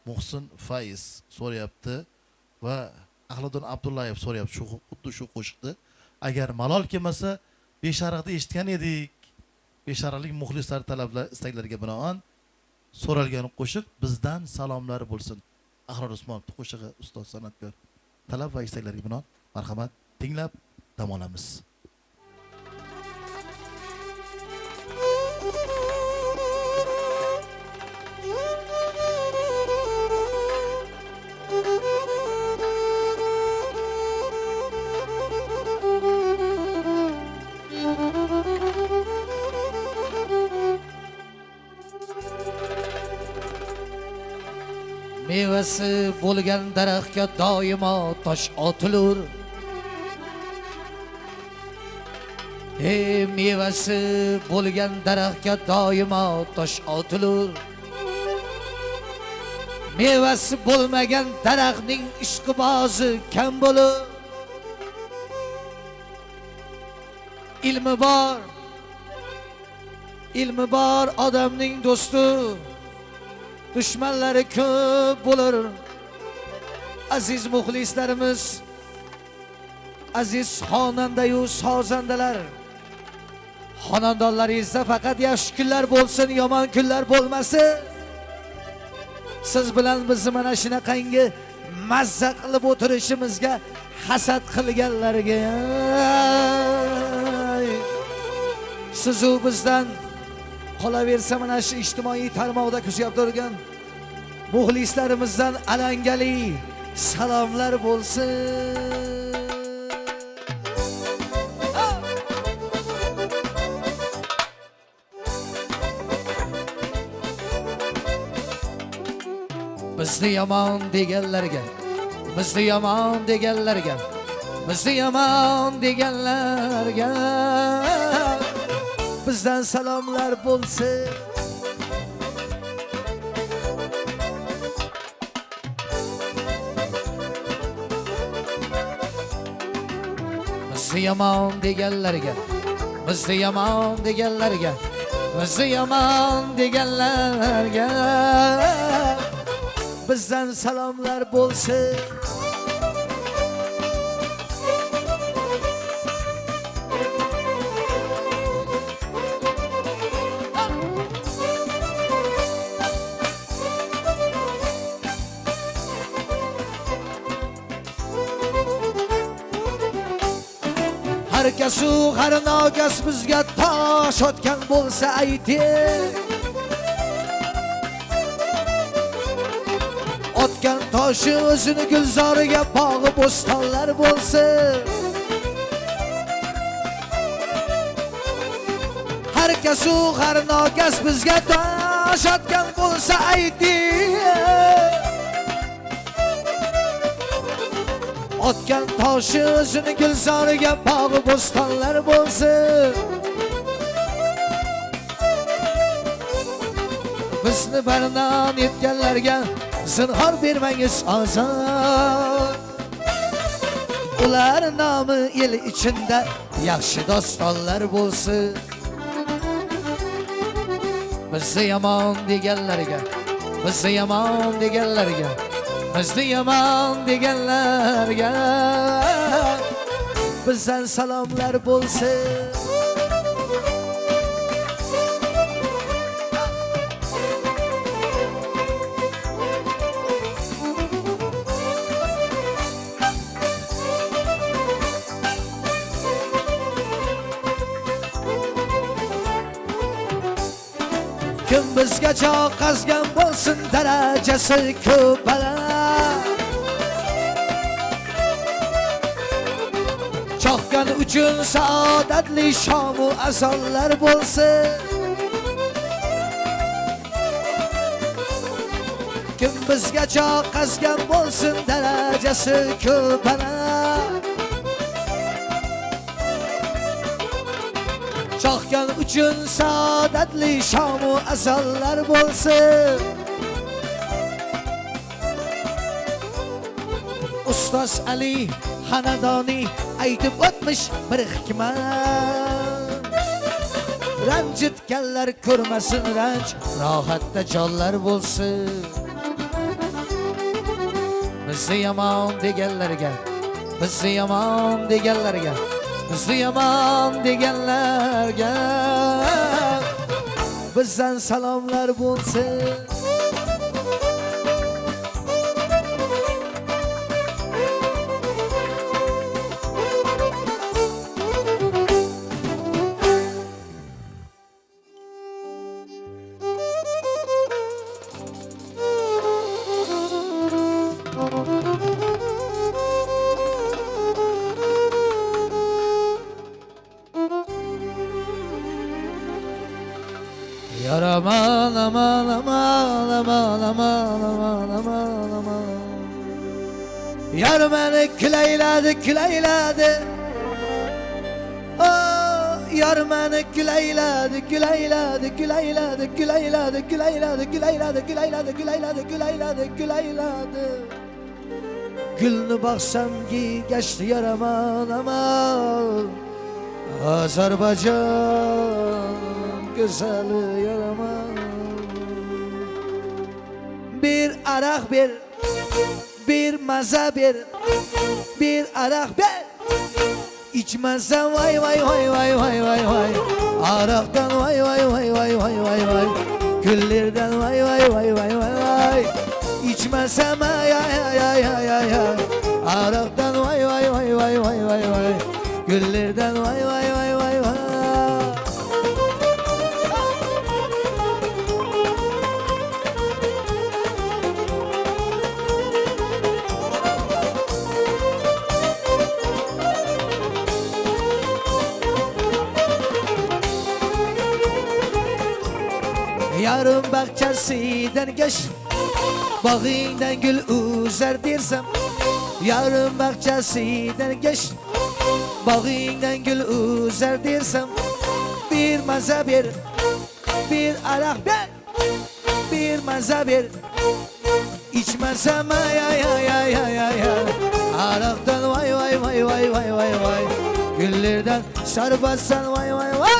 Speaker 5: Muhsin Faiz so'rayapti va Ahladon Abdullayev so'rayapti xuddi shu qo'shiqni. Agar malol kelmasa, Beshariqda eshitgan edik. Beshariqlik muxlislar talablar, istaklariga binoan so'ralgan qo'shiq bizdan salomlar bo'lsin. Ahror Usmonovning qo'shig'i ustoz san'atkor. Talab va istaklariga binoan marhamat tinglab dam olamiz.
Speaker 4: Mevasi bo'lgan daraxtga doimo tosh otilur. Mevasi bo'lgan daraxtga doimo tosh otilur. Mevasi bo'lmagan daraxtning ishqibozi kam bo'lur. Ilmi bor odamning do'sti, dushmanlari ko'p bo'lur. Aziz muxlislarimiz, aziz xonanda-yu sozandalar, xonandonlaringizda faqat yaxshi kunlar bo'lsin, yomon kunlar bo'lmasin. Siz bilan bizni mana shunaqangi mazza qilib o'tirishimizga hasad qilganlarga, siz-u bizdan qolaversa mana shu ijtimoiy tarmoqda kuzatib turgan muxlislarimizdan alangali salomlar bo'lsin. Bizni yomon deganlarga, bizni yomon deganlarga, bizni yomon deganlarga bizdan salomlar bo'lsin. Bizni yomon deganlarga, bizni yomon deganlarga, bizni yomon deganlarga bizdan salomlar bo'lsin. Herkesu her nagas bizga tosh otgan bo'lsa ayting. Otgan toshi o'zini gulzoriga bog'i bo'stonlar bo'lsin. Herkesu her nagas bizga tosh otgan bo'lsa ayting. Otgan toshi o'zini gulzoriga bog'i bo'stonlar bo'lsin. Bizni barnon etganlarga zinhor bermangiz azon. Ular nomi el ichida yaxshi dostonlar bo'lsin. Bizni yomon deganlarga, bizni yomon deganlarga, bizni yomon deganlarga bizdan salomlar bo'lsin. Kim bizga choq qazgan bo'lsin darajasi ko'palar. Choqqan uchun saodatli shomu azonlar bo'lsin. Kim bizga choq qazgan bo'lsin darajasi ko'palar. Choqqan uchun saodatli shomu azonlar bo'lsin. Ustoz Ali xonadoni aytib o'tmish bir hikmat. Ranjitganlar ko'rmasin ranj, rohatda jonlar bo'lsin. Bizni yomon deganlarga, bizni yomon deganlarga, bizni yomon deganlarga bizdan salomlar bo'lsin. Aman aman aman aman aman aman aman aman. Yar beni küleyledi küleyledi. Oh, yar beni küleyledi küleyledi küleyledi küleyledi küleyledi küleyledi küleyledi küleyledi küleyledi küleyledi. Gülünü baksam ki geçti yar aman aman. Azerbaycan güzeli yarama. Bir arak bir maza bir arak bir. İçmezsem vay vay vay vay vay vay vay. Araktan vay vay vay vay vay vay vay. Küllerden vay vay vay vay vay vay. İçmezsem ay ay ay ay ay ay ay. Araktan vay vay vay vay vay vay vay. Küllerden vay vay vay vay vay. Yarım bahçesinden geç, bağından gül uzer dersem. Yarım bahçesinden geç, bağından gül uzer dersem. Bir maza bir arak bir maza bir. İçmezsem ay ay ay ay ay ay ay. Araktan vay vay vay vay vay vay vay. Güllerden sarbasan vay vay vay.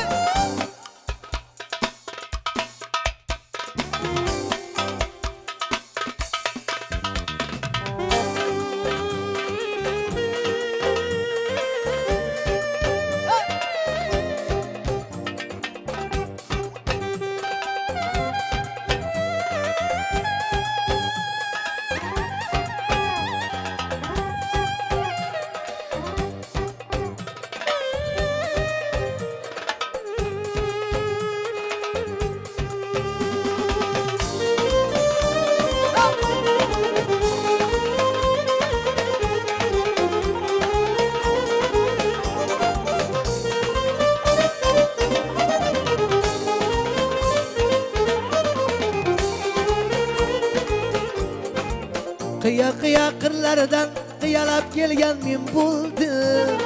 Speaker 4: Kıya kıya kırlardan kıyalap gelgen men buldum.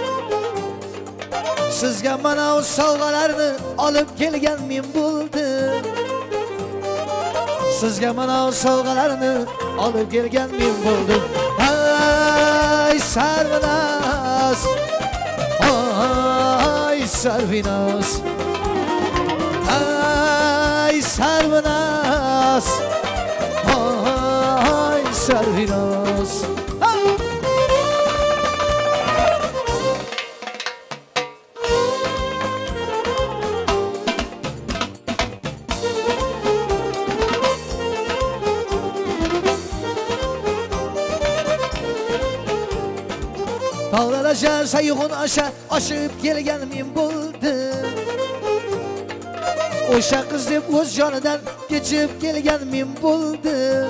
Speaker 4: Sizga mana o sovg'alarni olib kelgan men buldum. Sizga mana o sovg'alarni olib kelgan men buldum. Ay sarvinas, ay sarvinas, ay sarvinas, ay sarvinas. Dağlar aşağı sayığın aşağı aşıp gelgen men buldum. O'sha qiz deb o'z jonidan kechib kelgan men bo'ldim.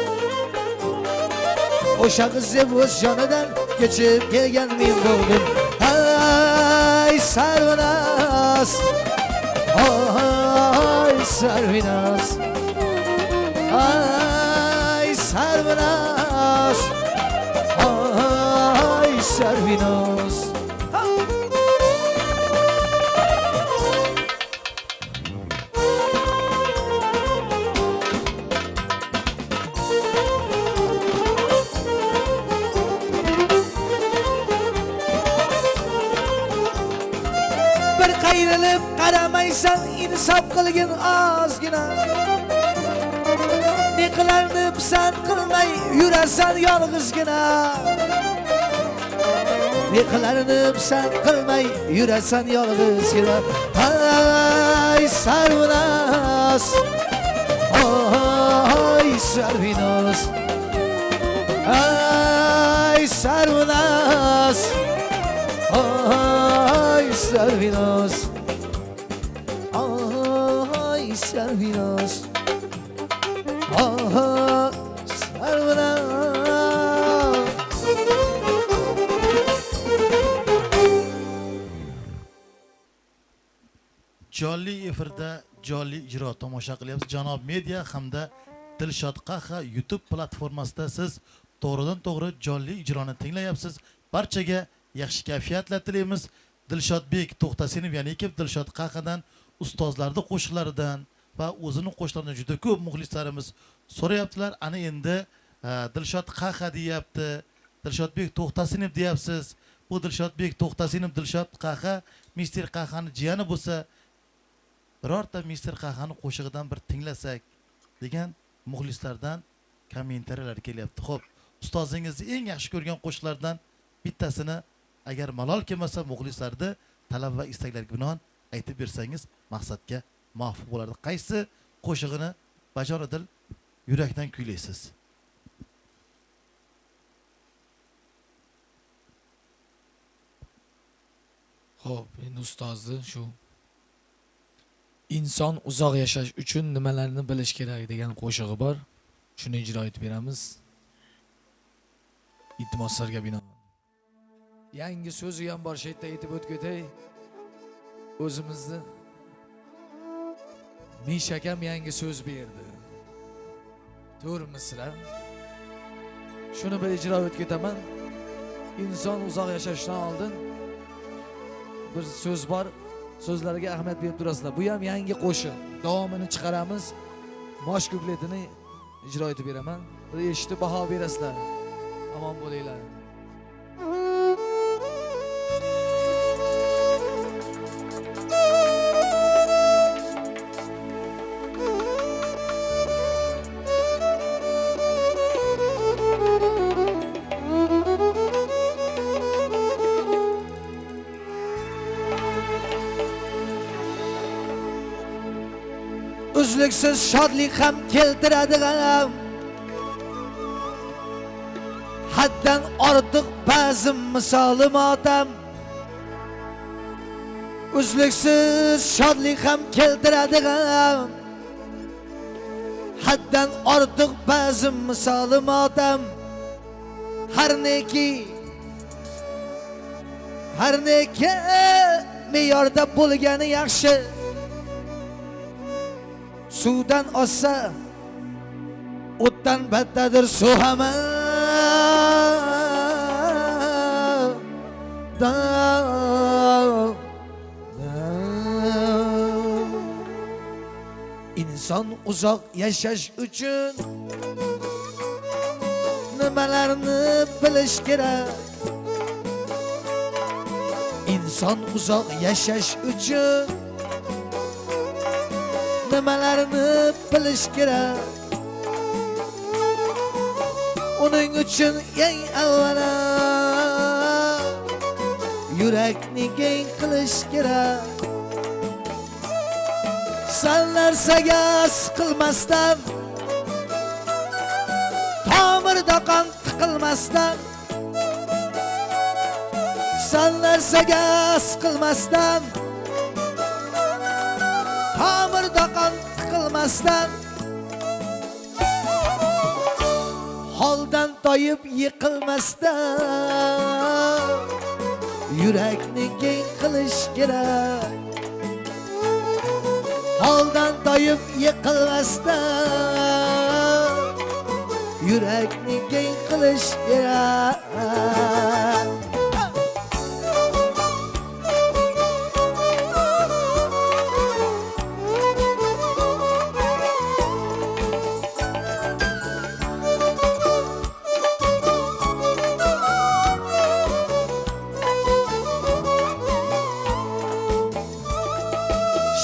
Speaker 4: O'sha qiz deb o'z jonidan kechib kelgan men bo'ldim. Ay Sarvinoz, ay Sarvinoz, ay Sarvinoz, ay Sarvinoz. Bir qayrilib qaramaysan, insof qilgin ozgina. Ne qilarni pisand qilmay yurasan yolg'izgina. Ne qilarni pisand qilmay yurasan yolg'izgina. Ay Sarvinoz, ay Sarvinoz, ay Sarvinoz, ay Sarvinoz, ay Sarvinoz, ay Sarvinoz.
Speaker 5: Jonli efirda jonli ijro tomosha qilyapsiz. Janob Media hamda Dilshod Qaha YouTube platformasida siz to'g'ridan-to'g'ri jonli ijroni tinglayapsiz. Barchaga yaxshi kayfiyatlar tilaymiz. Dilshodbek To'xtasinov, ya'ni Dilshod Qahadan ustozlarning qo'shiqlaridan va o'zining qo'shiqlaridan juda ko'p muxlislarimiz so'rayaptilar. Ana endi Dilshod Qaha deyapti, Dilshodbek To'xtasinov deyapsiz. Bu Dilshodbek To'xtasinov, Dilshod Qaha, Mister Qahani jiyani bo'lsa, birorta Mister Qahani qo'shig'idan bir tinglasak degan muxlislardan kommentariyalar kelyapti. Xo'p, ustozingizni eng yaxshi ko'rgan qo'shiqlardan bittasini agar malol kelmasa muxlislarni talab va istaklarga binoan aytib bersangiz maqsadga muvofiq bo'lardi. Qaysi qo'shig'ini bajonidil yurakdan kuylaysiz?
Speaker 3: Xo'p, endi ustozni shu inson uzoq yashash uchun nimalarni bilish kerak degan qo'shig'i bor. Shuni ijro etib beramiz. Iltimoslarga binoan. Yangi so'zi ham bor, shu yerda aytib o'tgay. O'zimizni Mish akam yangi so'z berdi. To'g'rimisizlar? Shuni bir ijro etib ketaman. Inson uzoq yashashdan oldin bir so'z bor. So'zlarga ahamiyat berib turasizlar. Bu ham yangi qo'shiq. Davomini chiqaramiz. Mosh kupletini ijro etib beraman. Bir eshitib baho berasizlar. Omon bo'linglar.
Speaker 4: Uzluksiz shodlik ham keltiradigan, haddan ortiq ba'zi misoli motam. Uzluksiz shodlik ham keltiradigan, haddan ortiq ba'zi misoli motam. Har neki me'yorda bo'lgani yaxshi. Suvdan ossa o'tdan battadir suv hamon. İnson uzoq yashash uchun nimalarni bilish kerak? İnson uzoq yashash uchun nimalarni bilish kerak? Uning uchun eng avvalo yurakni keng qilish kerak. Sal narsaga siqilmasdan, tomirda qon tiqilmasdan, sal narsaga siqilmasdan, Tomirda qon tiqilmasdan holdan toyib yiqilmasdan yurakni keng qilish kerak. Holdan toyib yiqilmasdan yurakni keng qilish kerak.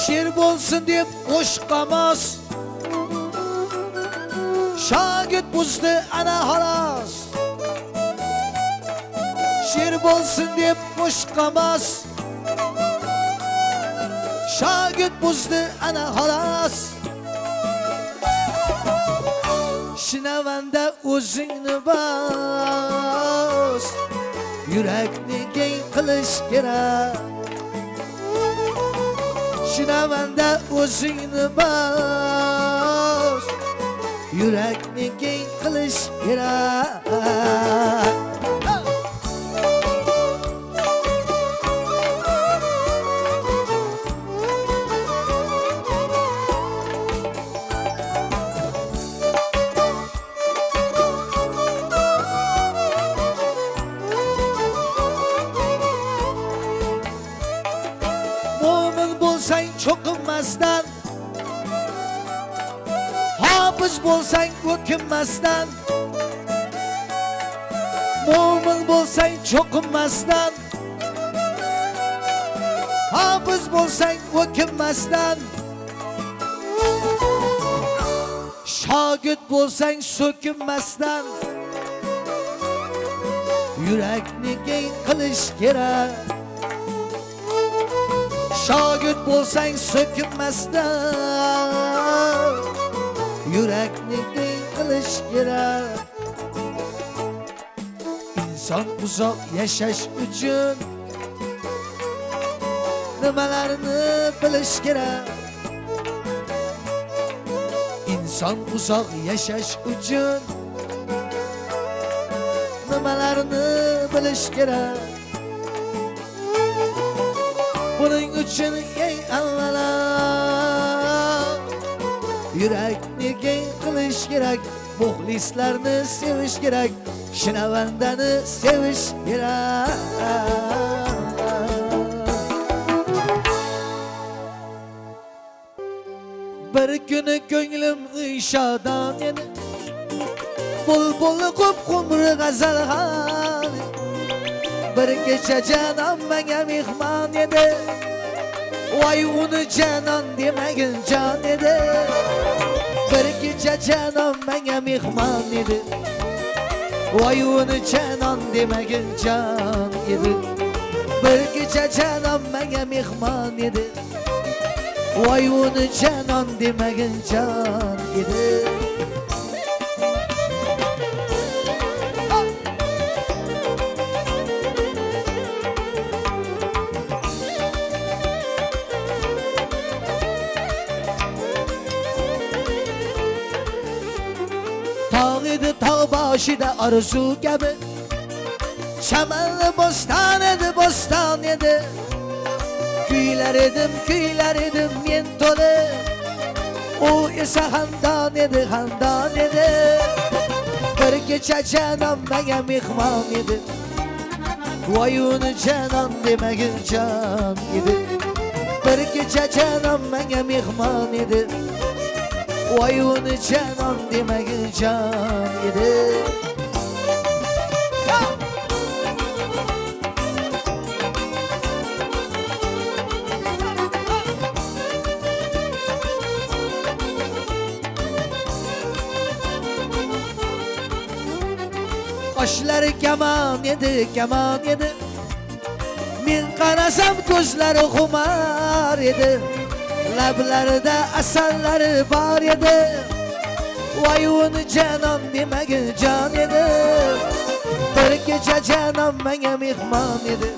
Speaker 4: Şer bo'lsin deb qo'shqamas shogird buzdi ana xolos. Şer bo'lsin deb qo'shqamas shogird buzdi ana xolos. Shinavanda o'zingni bos, yurakni keng qilish kerak. Shinavanda o'zingni bos, yurakni keng qilish kerak. Mo'min bo'lsang cho'qinmasdan, hofiz bo'lsang o'kinmasdan. Mo'min bo'lsang cho'qinmasdan, hofiz bo'lsang o'kinmasdan. Shogird bo'lsang so'kinmasdan yurakni keng qilish kerak. Shogird bo'lsang so'kinmasdan yurakni keng qilish kerak. İnson uzoq yashash uchun nimalarni bilish kerak. İnson uzoq yashash uchun nimalarni bilish kerak. Buning uchun eng avvalo yurakni keng qilish kerak. Muxlislarni sevish kerak, Shinavandani sevish kerak. Bir kuni ko'nglim inshodan edi, bulbulni qumri g'azalxon. Bir kecha janon menga mehmon edi, voy uni janon demagin jon edi. Bir kecha janon menga mehmon edi, voy uni janon demagin jon edi. Bir kecha janon menga mehmon edi, voy uni janon demagin jon edi. Tog' edi tog' boshida orzu kabi, chamanli bo'ston edi bo'ston edi. Kuylar edim men to'la, u esa xandon edi xandon edi. Bir kecha janon menga mehmon edi, voy uni janon demagin jon edi. Bir kecha janon menga mehmon edi, voy uni janon demagin jon edi. Qoshlari kamon edi, kamon edi. Men qarasam ko'zlari xumar edi, lablarida asallari bor edi. Voy uni janon demagin jon edi. Bir kecha janon menga mehmon edi,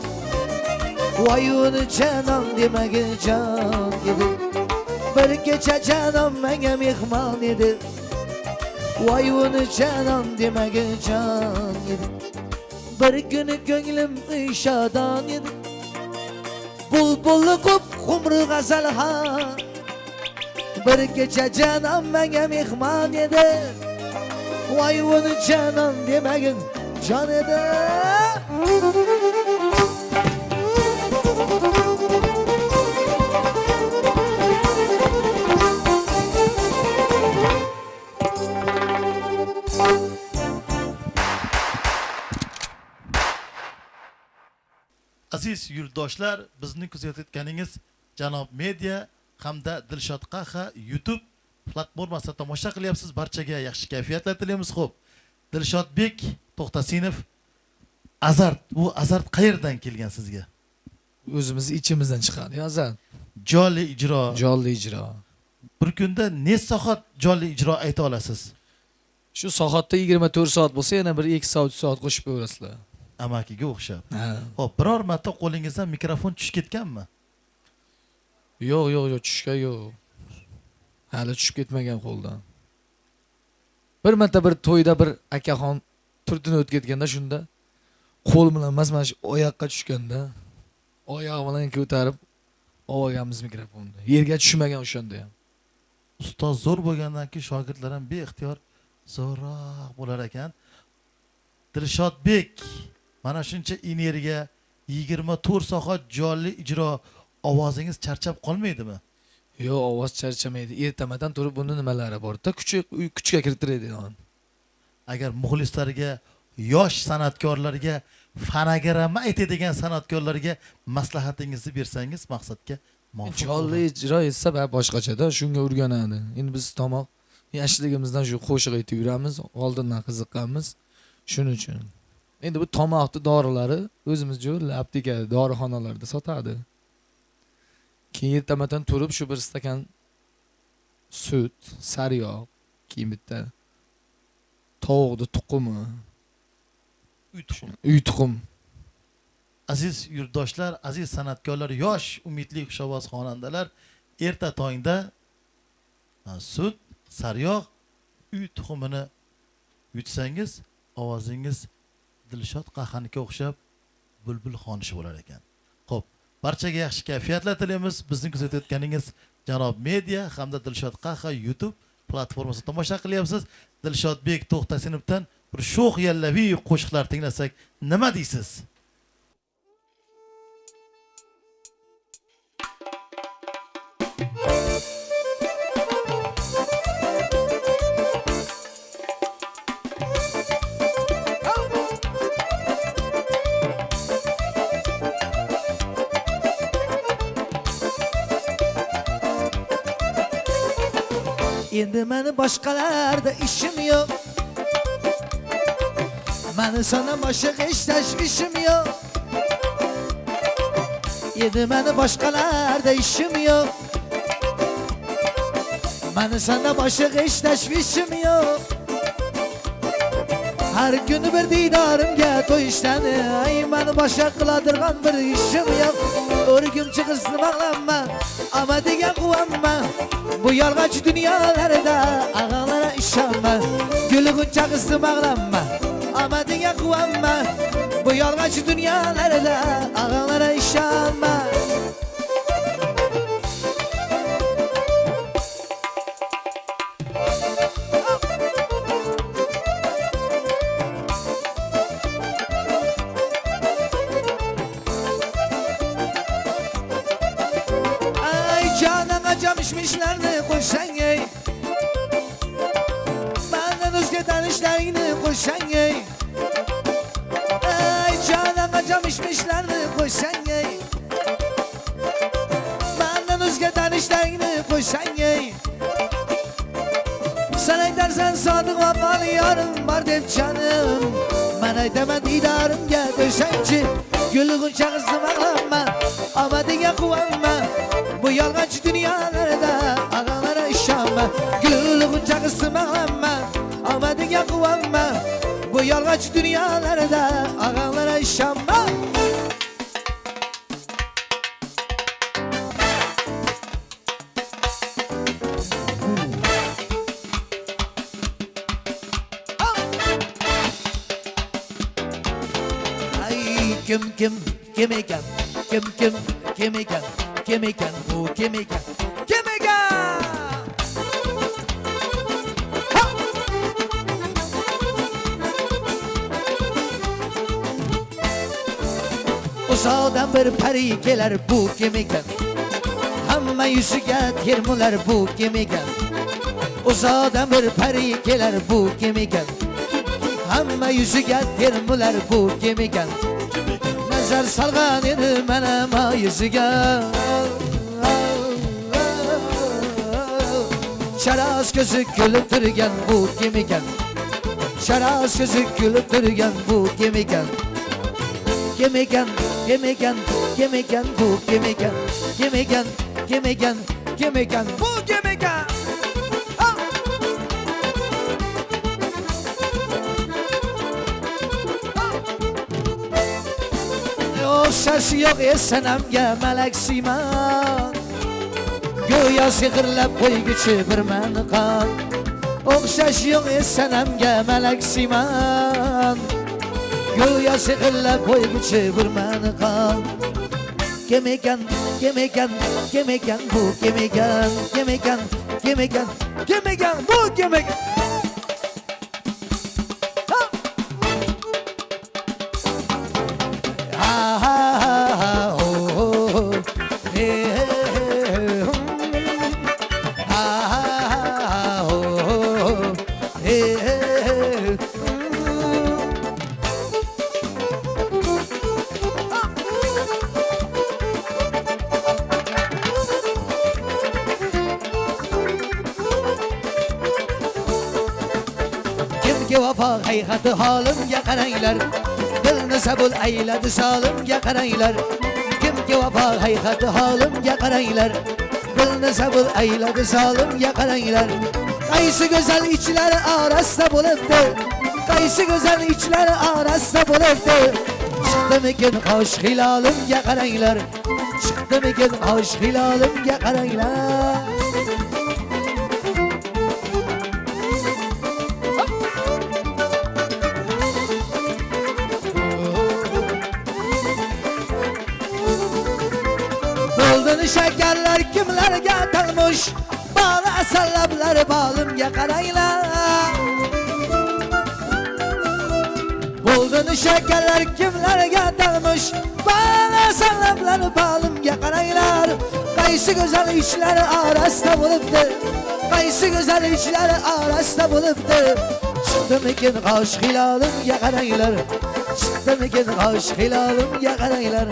Speaker 4: voy uni janon demagin jon edi. Bir gece canım bana mehman idi. Vay onu canan demege can idi. Bir günü gönlüm şadan idi. Bulbullu kup kumru gazal ha. Bir gece canım bana mehman idi. Vay onu canan demege can idi.
Speaker 5: Aziz yurtdoshlar, bizni kuzatayotganingiz Janob Media hamda Dilshod Qaha YouTube platformasida tomosha qilyapsiz. Barchaga yaxshi kayfiyatlar tilaymiz. Xo'p, Dilshodbek To'xtasinov, Azart. Bu Azart qayerdan kelgan sizga?
Speaker 3: O'zimiz ichimizdan chiqadi, azal.
Speaker 5: Jonli ijro.
Speaker 3: Jonli ijro.
Speaker 5: Bir kunda necha soat jonli ijro ayta olasiz?
Speaker 3: Shu soatda 24 soat bo'lsa, yana bir 2 soat, 3 soat qo'shib qo'yasizlar.
Speaker 5: Amakiga o'xshab.
Speaker 3: Ha.
Speaker 5: Xo'p, biror marta qo'lingizdan mikrofon tushib ketganmi?
Speaker 3: Yo'q, tushgan yo'q. Hali tushib ketmagan qo'ldan. Bir marta bir to'yda bir akaxon turdini o'tkazganda shunda qo'l bilan emas, mana shu oyoqqa tushganda oyoq bilan ko'tarib olganmiz mikrofonni. Yerga tushmagan o'shanda ham.
Speaker 5: Ustoz zo'r bo'lgandan keyin shogirdlar ham beixtiyor zo'roq bo'lar ekan. Dilshodbek, mana shuncha energiya, 24 soat jonli ijro, ovozingiz charchab qolmaydimi?
Speaker 3: Yo'q, ovoz charchamaydi. Ertamadan turib buni nimalari bor-da, kuchga keltiradi.
Speaker 5: Agar muxlislarga, yosh san'atkorlarga, fonogramma aytadigan san'atkorlarga maslahatingizni bersangiz maqsadga muvofiq.
Speaker 3: Jonli ijro etsa boshqachada, shunga o'rganadi. Endi biz tomoq yoshligimizdan shu qo'shiq aytib yuramiz, oldindan qiziqqanmiz. Shuning uchun. Endi bu tomoqni dorilari o'zimiz jo'l apteka dorixonalarda sotadi. Keyin ertamadan turib shu bir stakan sut, sariyog', keyin bitta tovuqni tuxumi, uy tuxum.
Speaker 5: Aziz yurtdoshlar, aziz san'atkorlar, yosh umidli xushovoz xonandalar, erta tongda sut, sariyog', uy tuxumini yutsangiz, ovozingiz Dilshod Qahaniki o'xshab bulbul xonishi bo'lar ekan. Xo'p, barchaga yaxshi kayfiyatlar tilaymiz. Bizni kuzatayotganingiz Janob Media hamda Dilshod Qaha YouTube platformasida tomosha qilyapsiz. Dilshodbek To'xtasinovdan bir sho'x yallaviy qo'shiqlar tinglasak nima deysiz?
Speaker 4: Endi meni boshqalarda ishim yo'q. Meni sana boshqa hech tashvishim yo'q. Endi meni boshqalarda ishim yo'q. Meni sana boshqa hech tashvishim yo'q. Har kun bir diydorimga to'yishdan, ay meni boshqa qiladirgan bir ishim yo'q. O'rgimchi qizni maqlanma, ama degan quvonma. Bu yolg'onch dunyolarda ag'alara ishonma. Gulguncha qizni maqlanma, ama degan quvonma. Bu yolg'onch dunyolarda ag'alara ishonma. Camışmışlarını koşan ey, benden özge tanışlarını koşan ey. Ay canan camışmışlarını koşan ey, benden özge tanışlarını koşan ey. Sen aytarsan sadık vafalı yarım var dep canım. Ben aytaman didarım gel döşenci, gülgün çağızdım ağlanma, ama diye kuvvanma. Bu yalgaç dünyalarda ağalara işanma. Gülgün çağızdım ağlanma, ama diye kuvvanma. Bu yalgaç dünyalarda ağalara işanma. kim ekan? Kim ekan? Kim ekan? Bu kim ekan? Kim ekan? Ha! Uzoqdan bir pari kelar, bu kim ekan? Hamma yuziga termular, bu kim ekan? Uzoqdan bir pari kelar, bu kim ekan? Hamma yuziga termular, bu kim ekan? Nazar salgan edi mana yuziga. Charaz ko'zi kulib turgan, bu kim ekan? Charaz ko'zi kulib turgan, bu kim ekan? Kim ekan? Kim ekan? Kim ekan? Bu kim ekan? Kim ekan? Kim ekan? Kim ekan? Bu kim ekan? O'xshash yo'q sanamga malak siyman, go'yo sehrlab qo'yguchi bir maniqon. O'xshash yo'q sanamga malak siyman, go'yo sehrlab qo'yguchi bir maniqon. Kim ekan? Kim ekan? Kim ekan? Bu kim ekan? Kim ekan? Kim ekan? Kim ekan? Bu kim ekan? Kimga vafo haqiqati holimga qaranglar, dilni sabul ayladi solimga qaranglar. Kimga vafo haqiqati holimga qaranglar, dilni sabul ayladi solimga qaranglar. Qaysi go'zal ichlari orasida bo'libdi, qaysi go'zal ichlari orasida bo'libdi. Chiqdimikin qosh hilolimga qaranglar, chiqdimikin qosh hilolimga qaranglar. Shakarlar kimlarga atalmış, bana asallablar balımga qaranglar. Buldun shakarlar kimlarga atalmış, bana asallablar balımga qaranglar. Qaysi go'zal ishlari orasida bo'libdi, qaysi go'zal ishlari orasida bo'libdi. Chiqdimikin qosh hilolimga qaranglar, chiqdimikin qosh hilolimga qaranglar.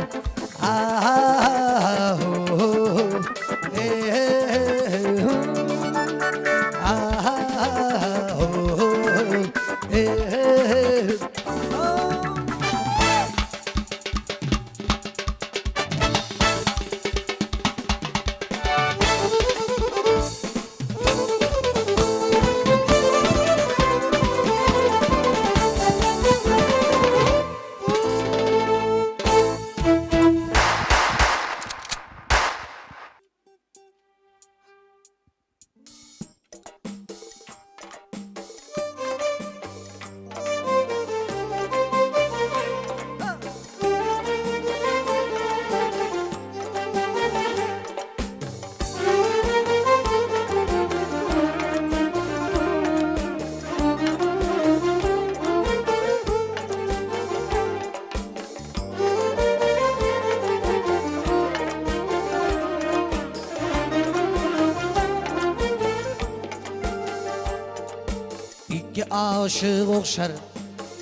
Speaker 4: İki aşık okşar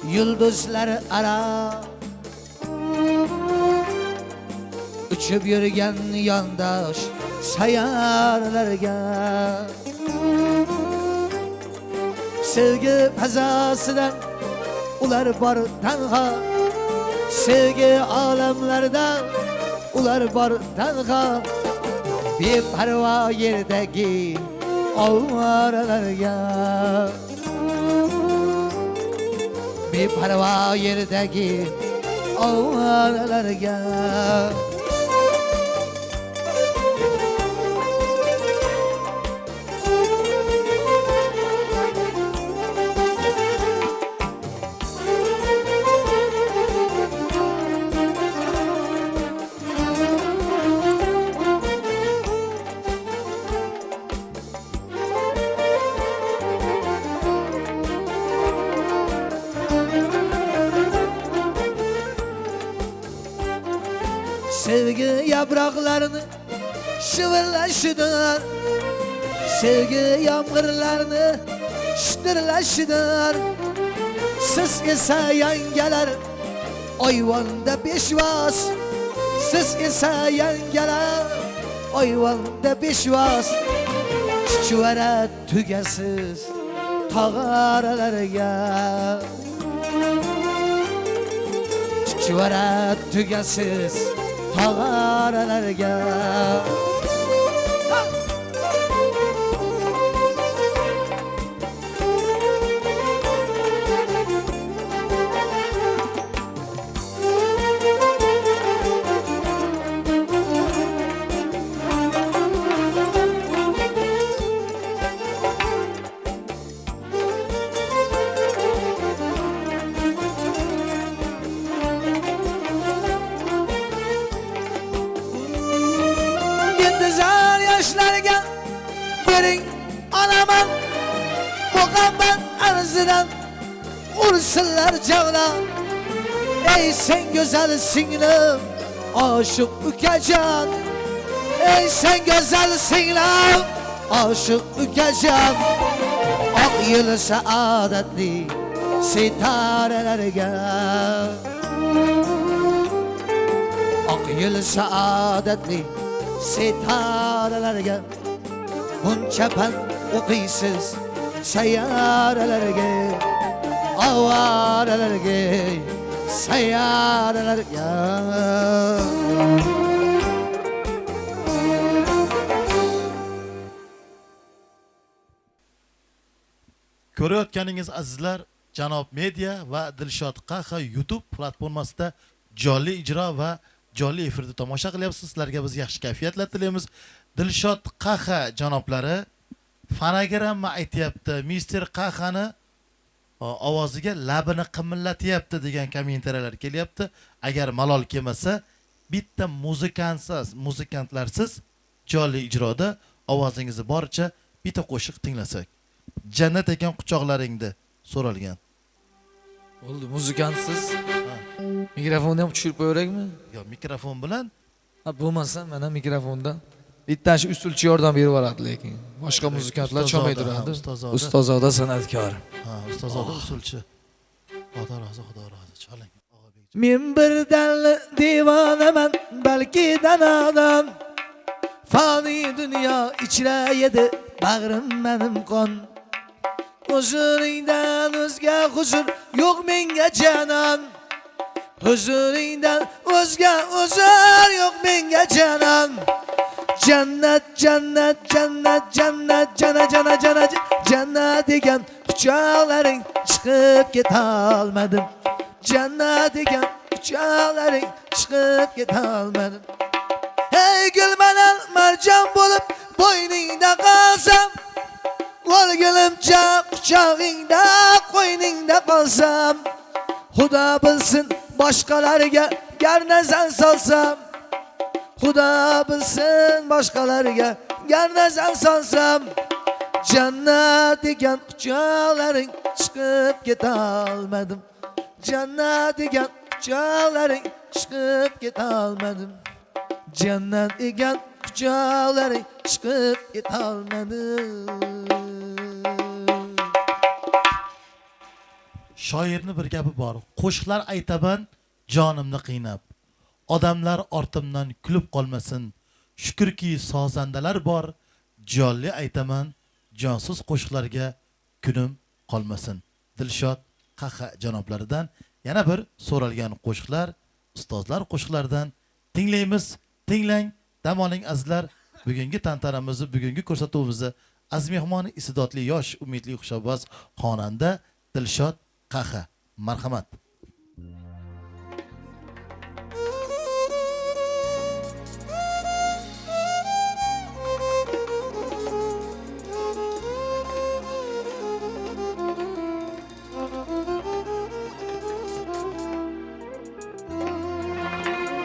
Speaker 4: yıldızlar ara, uçup yürüyen yandaş sayarlarga. Sevgi fazasından ular bar tanha, sevgi alemlerde ular bar tanha. Bir parva yerdeki avaralarga, bir parva yerdeki avaralarga. Sevgi yaproqlarini shivirlashidir. Sevgi yomg'irlarni shitirlashidir. Siz esa yangalar ayvonda peshvoz. Siz esa yangalar ayvonda peshvoz. Chuchvara tugasiz tog'aralarga. Chuchvara tugasiz tog'aralarga. İntizar yaşlarga bering olaman. Muhabbat arzidan ursinlar javla. Ey sen güzel singlim, aşık ukajon. Ey sen güzel singlim, aşık ukajon. Ak yıl saadetli sitarelerge. Ak yıl saadetli sitarelerge. Buncha pan o'qiysiz sayyoralarga. Avaralarga, sayyoralarga.
Speaker 5: Ko'rayotganingiz azizlar, Janob Media va Dilshod Qaha YouTube platformasida jonli ijro va jonli efirda tomosha qilyapsiz. Sizlarga biz yaxshi kayfiyatlar tilaymiz. Dilshod Qaha janoblari fonogramma aytyapti. Mister Qahani ovoziga labini qimillatyapti degan kommentariyalar kelyapti. Agar malol kelmasa, bitta muzikantlarsiz jonli ijroda ovozingizni boricha bitta qo'shiq tinglasak. Jannat ekan quchoqlaringda so'ralgan.
Speaker 3: Bo'ldi, muzikansiz. Mikrofonni ham tushirib qo'yaveraymi?
Speaker 5: Yo, mikrofon bilan
Speaker 3: Ha, bo'lmasa mana mikrofonda bittasi ustulchi yordam berib yuboradi, lekin boshqa muzikantlar chalmay turadi. Ustozoda san'atkor.
Speaker 5: ha, ustozoda usulchi. Xudo rozi, chaling.
Speaker 4: Men bir dalli divonaman, balki danadan. Fani dunyo ichra edi bag'rim menim qon. Huzuringdan o'zga huzur yo'q menga janon. Huzuringdan o'zga huzur yo'q menga janon. Jannat jannat jannat jannat jana jana jana jannat degan quchoqlaring chiqib ketolmadim. Jannat degan quchoqlaring chiqib ketolmadim. Hey gulmanan marjon bo'lib bo'yningda qolsam, o'lgulimcha quchog'ingda qo'yningda qolsam, Xudo bilsin boshqalarga gar nazar solsam, Xudo bilsin boshqalarga gar nazar solsam, jannat degan quchoqlaring chiqib ketolmadim. Jannat degan quchoqlaring chiqib ketolmadim. Jannat degan quchoqlaring chiqib ketolmadim.
Speaker 5: Shoirni bir gapi bor. Qo'shiqlar aytaman jonimni qiynab. Odamlar ortimdan kulib qolmasin. Shukrki sozandalar bor. Jonli aytaman jonsiz qo'shiqlarga kunim qolmasin. Dilshod Qaha janoblaridan yana bir so'ralgan qo'shiqlar, ustozlar qo'shiqlaridan tinglaymiz. Tinglang, dam oling azizlar. Bugungi tantanamizni, bugungi ko'rsatuvimizni aziz mehmoni istidodli yosh umidli xushoboz xonanda Dilshod Qaha. Marhamat.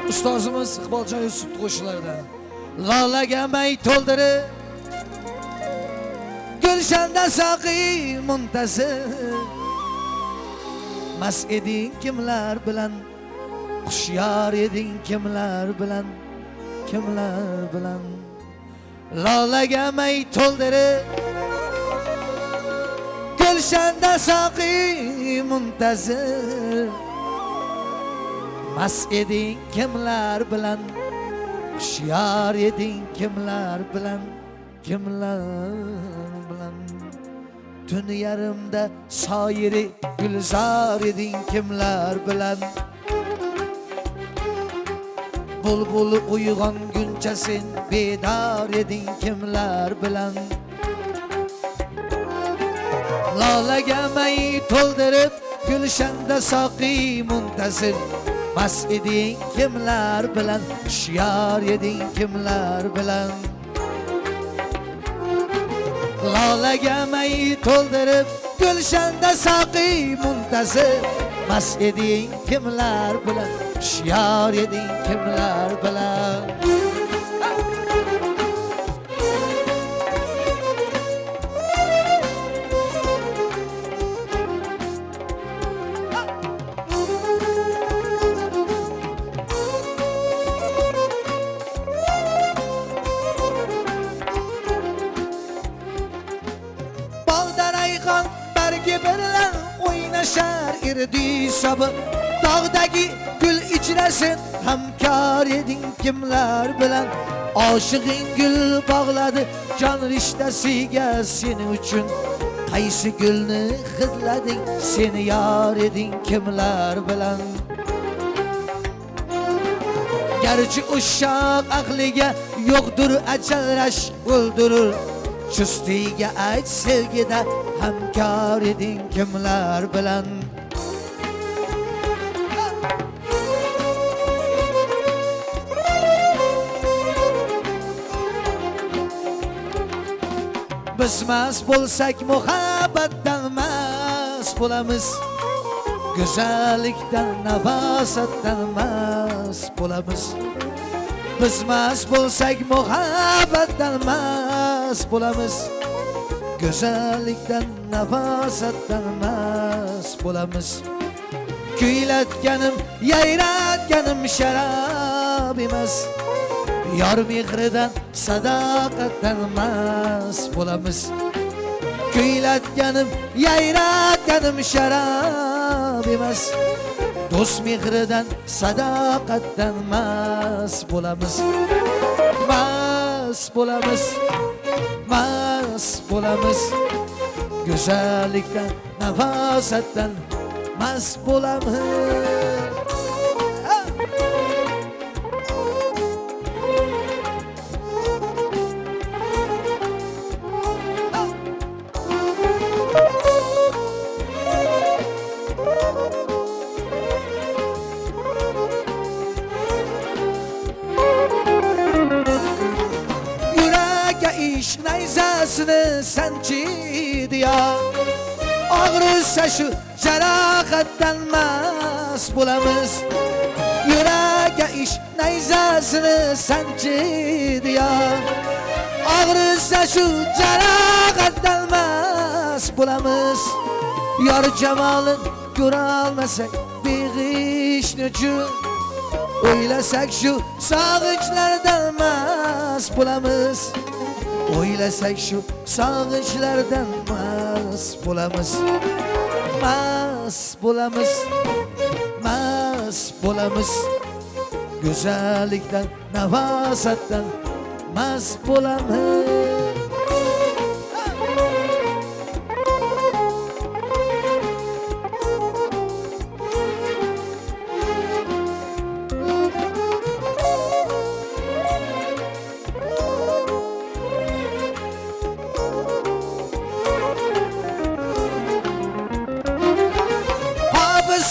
Speaker 4: Ustozimiz Iqboljon Yusuf qo'shiqlaridan lolaga may to'ldirib gulshanda soqiy muntasir mas eding kimlar bilan Hushyor eding kimlar bilan, kimlar bilan. Lolaga may to'ldirib gulshanda soqi muntazir. Mast eding kimlar bilan, hushyor eding kimlar bilan, kimlar bilan. Tun yarımda soyiri gulzor eding kimlar bilan. Bulbul uyg'onguncha sen bedor eding kimlar bilan. Lolaga may to'ldirib gulshanda soqi muntazir. Mast eding kimlar bilan, hushyor eding kimlar bilan. Lolaga may to'ldirib gulshanda soqi muntazir. Mast eding kimlar bilan, hushyor eding kimlar bilan. Bilan o'ynashar irdi sabi, dog'dagi gul ichrasin hamkor eding kimlar bilan. Oshiqing gul bog'ladi jon rishtasiga seni uchun. Qaysi gulni hidlading seni yor eding kimlar bilan. Garchi uşaq aqliga yo'qdir ajal rashk o'ldirur. Chustiga ayt sevgida hamkor eding kimlar bilan. Biz mast bo'lsak muhabbatdan mast bo'lamiz. Go'zallikdan nafosatdan mast bo'lamiz. Biz mast bo'lsak muhabbatdan mast bo'lamiz. Go'zallikdan nafosatdan mast bo'lamiz. Kuylatganim, yayratganim sharob emas. Yor mehridan, sadoqatdan mast bo'lamiz. Kuylatganim, yayratganim sharob emas. Do'st mehridan, sadoqatdan mast bo'lamiz. Mast bo'lamiz. Mast bo'lamiz. Go'zallikdan, nafosatdan mast bo'lamiz. Ish nayzasini sanchidi ya. Og'risa shu jarohatdan mast bo'lamiz. Yuragga ish nayzasini sanchidi ya. Og'risa shu jarohatdan mast bo'lamiz. Yor jamolin ko'ra olmasak beg'ishni uchun. O'ylasak shu sog'inchlardan mast bo'lamiz. O'ylasak shu sog'inchlardan mast bo'lamiz. Mast bo'lamiz. Mast bo'lamiz. Go'zallikdan, nafosatdan mast bo'lamiz.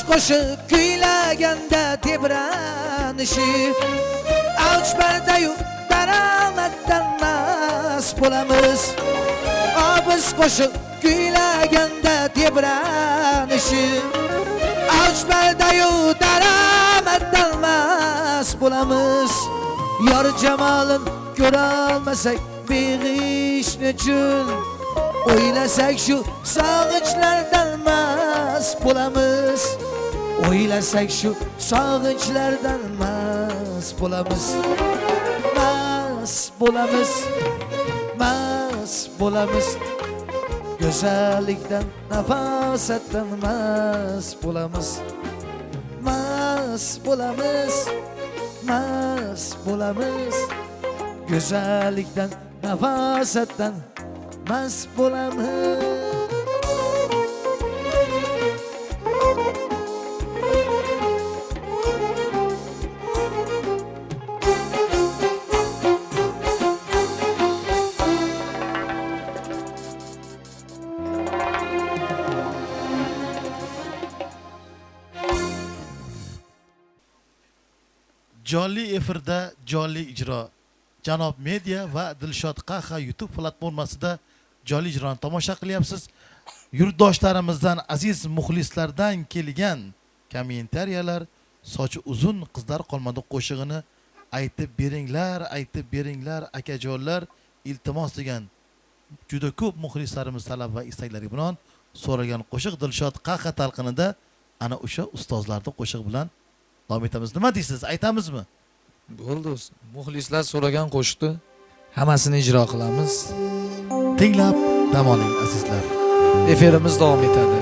Speaker 4: Qo'shiq kuylaganda tebranishib, avj bardayu daromaddan mast bo'lamiz. Biz qo'shiq kuylaganda tebranishib, avj bardayu daromaddan mast bo'lamiz. Yor jamolin ko'ra olmasak beg'ishni uchun. O'ylasak shu sog'inchlardan mast bo'lamiz. o'ylasak shu sog'inchlardan mast bo'lamiz, mast bo'lamiz, mast bo'lamiz. Go'zallikdan, nafosatdan mast bo'lamiz, mast bo'lamiz, mast bo'lamiz. Go'zallikdan, nafosatdan mast bo'lamiz.
Speaker 5: Jonli efirda jonli ijro. Janob Media va Dilshod Qaha YouTube platformasida jonli ijroni tomosha qilyapsiz. Yurtdoshlarimizdan, aziz muxlislardan kelgan kommentariyalar, sochi uzun qizlar qolmadi qo'shig'ini aytib beringlar akajonlar, iltimos degan juda ko'p muxlislarimiz talab va istaklariga binoan so'ragan qo'shiq Dilshod Qaha talqinida ana o'sha ustozlarning qo'shig'i bilan davom etamiz. Nima deysiz? Aytamizmi?
Speaker 3: Bo'ldi. Muxlislar so'ragan qo'shiqni hammasini ijro qilamiz.
Speaker 5: Tinglab dam oling azizlar.
Speaker 3: Efirimiz davom etadi.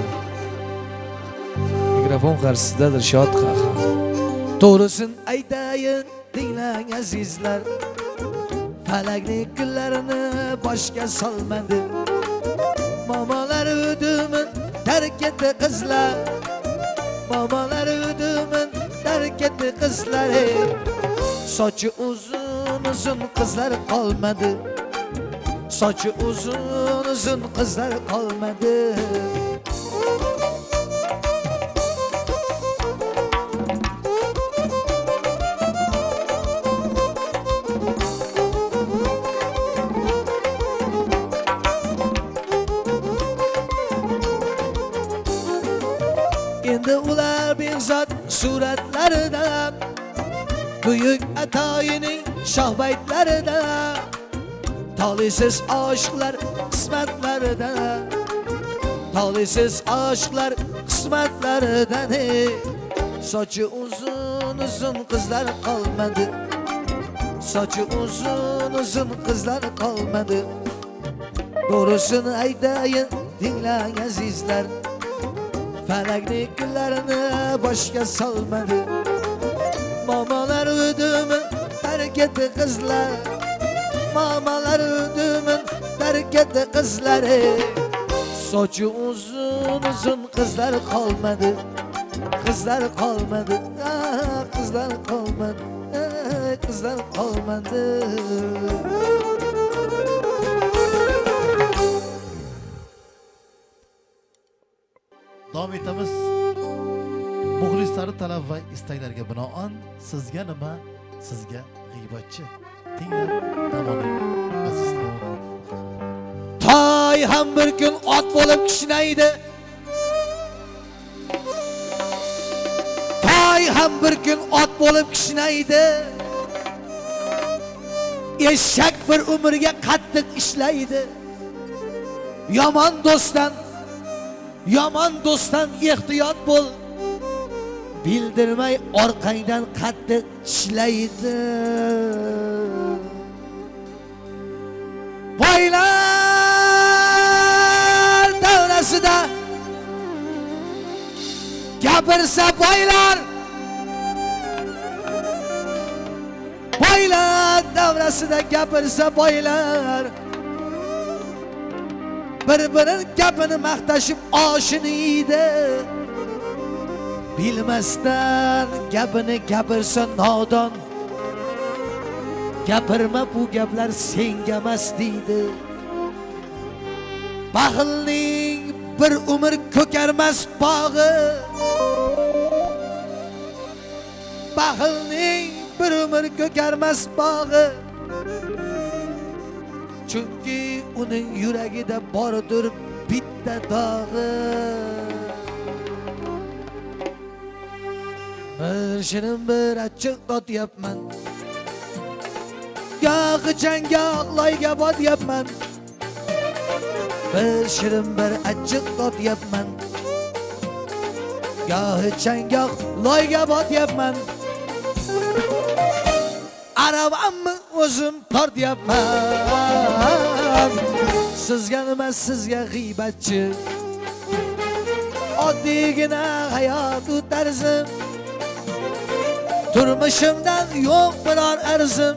Speaker 3: Mikrofon qarshisida Dilshod Qaha.
Speaker 4: To'g'risin aytayin, tinglang azizlar. Falakning kunlarini boshga solmadi. Momolar udumin tark etdi qizlar. Momolar udumin tark etdi qizlar. Sochi uzun qizlar qolmadi. Sochi uzun qizlar qolmadi. Endi ular behzod suratlarida, buyuk atoyining shohbaytlarida, talisiz aşıklar qismatlarida, talisiz aşıklar qismatlarida. Sochi uzun qizlar qolmadi. Sochi uzun qizlar qolmadi. Doğrusunu aytayin, tinglang azizlar. Falakning kunlarini boshga solmadi. Momolar udumin tark etdi qizlar. Momolar udumin tark etdi qizlar. Sochi uzun qizlar qolmadi. Qizlar qolmadi. Qizlar qolmadi. Qizlar qolmadi.
Speaker 5: Davom etamiz. Muxlislari talab va istaklariga binoan sizga nima, sizga g'iybatchi. Tinglab dam oling azizlar.
Speaker 4: Toy ham bir kun ot bo'lib kishnaydi. Toy ham bir kun ot bo'lib kishnaydi. Eshak bir umrga qattiq ishlaydi. Yomon do'stdan ehtiyot bo'l. Bildirmay orqangdan qattiq ishlaydi. Boylar davrasida gapirsa boylar. Boylar davrasida gapirsa boylar. Bir-birin gapini maqtashib oshini yeydi. Bilmasdan gapini gapirsa nodon. Gapirma bu gaplar senga emas deydi. Baxilning bir umr ko'karmas bog'i. Baxilning bir umr ko'karmas bog'i. Chunki uning yuragida bordir bitta dog'i. Bir shirin bir achchiq totyapman. Gohi changoq loyga botyapman. Bir shirin bir achchiq totyapman. Gohi changoq loyga botyapman. Arabamni o'zim tortyapman. Sizga nima, sizga g'iybatchi. Oddiygina hayot tarzim. Turmushimdan yo'q biror arzim.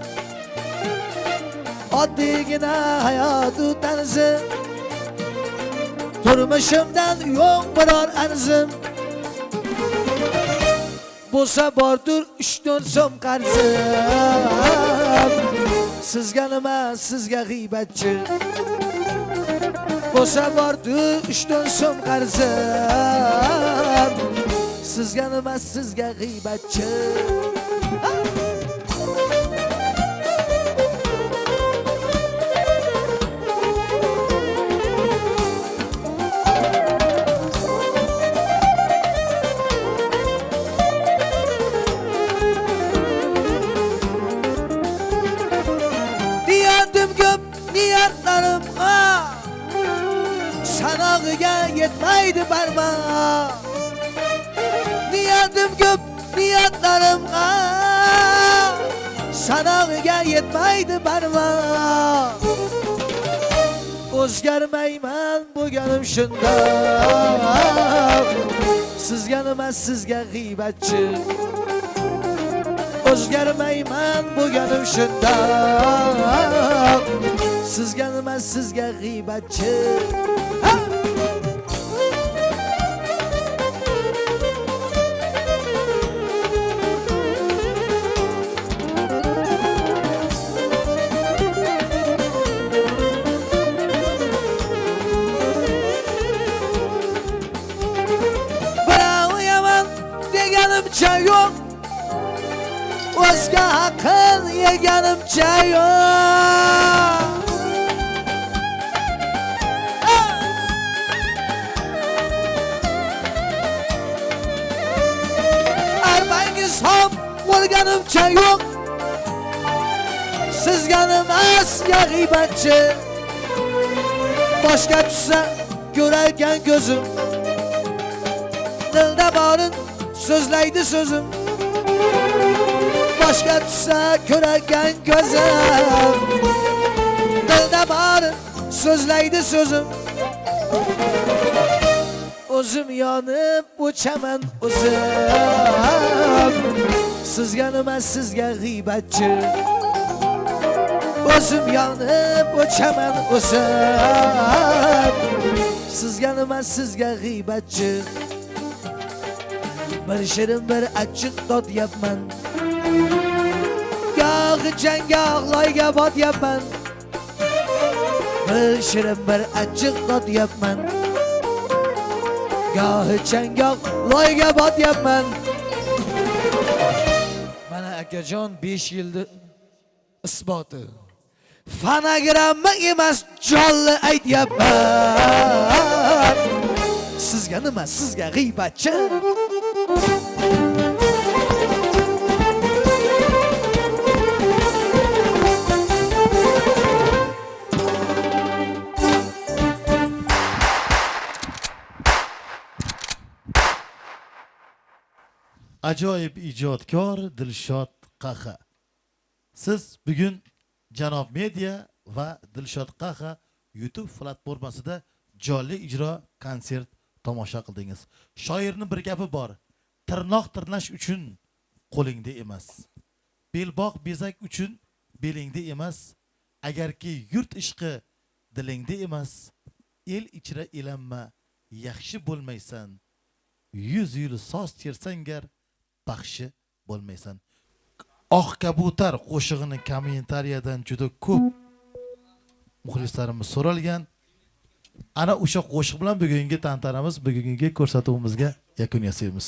Speaker 4: Oddiygina hayot tarzim. Turmushimdan yo'q biror arzim. Bo'lsa bordur 3-4 so'm qarzim. Sizga nima, sizga g'iybatchi. Bo'lsa bordur 3-4 so'm qarzim. Sizga nima, sizga g'iybatchi. Niyatim ko'p, niyatlarim sanog'iga yetmaydi barmoq. Niyatim ko'p, niyatlarim sanog'iga yetmaydi barmoq. O'zgarmayman bo'lganim shundoq. Sizga nima, sizga g'iybatchi. O'zgarmayman bo'lganim shundoq. Sizga nima, sizga g'iybatchi. Bravo yaman deganimcha yo'q. O'zga aql yeganimcha yo'q. Armangiz ham bo'lganimcha yo'q. Sizga nima, sizga g'iybatchi. Boshqa tushsa ko'rarkan ko'zim. Dilda borin so'zlaydi so'zim. Boshqa tushsa ko'rarkan ko'zim. Dilda borin so'zlaydi so'zim. O'zim yonib o'chaman o'zim. Sizga nima, sizga g'iybatchi. O'zim yonib o'chaman o'zim. Sizga nima, sizga g'iybatchi. Bir shirin bir achchiq totyapman. Gohi changoq loyga botyapman. Bir shirin bir achchiq totyapman. Gohi changoq loyga botyapman. Mana akajon 5 yildir isboti. Fonogramma emas, jonli aytyapman. Sizga nima, sizga g'iybatchi.
Speaker 5: Ajoyib ijodkor Dilshod Qaha. Siz bugun Janob Media va Dilshod Qaha YouTube platformasida jonli ijro konsert tomosha qildingiz. Shoirning bir gapi bor. Tirnoq tirnash uchun qo'lingda emas. Belbog' bezak uchun belingda emas. Agarki yurt ishqi dilingda emas, el ichra elanma, yaxshi bo'lmaysan. 100 yil soz chersangar baxshi bo'lmaysan. Oq kabutar qo'shig'ini kommentariyadan juda ko'p muxlislarimiz so'ralgan. Ana o'sha qo'shiq bilan bugungi tantanamiz, bugungi ko'rsatuvimizga yakun yasaymiz.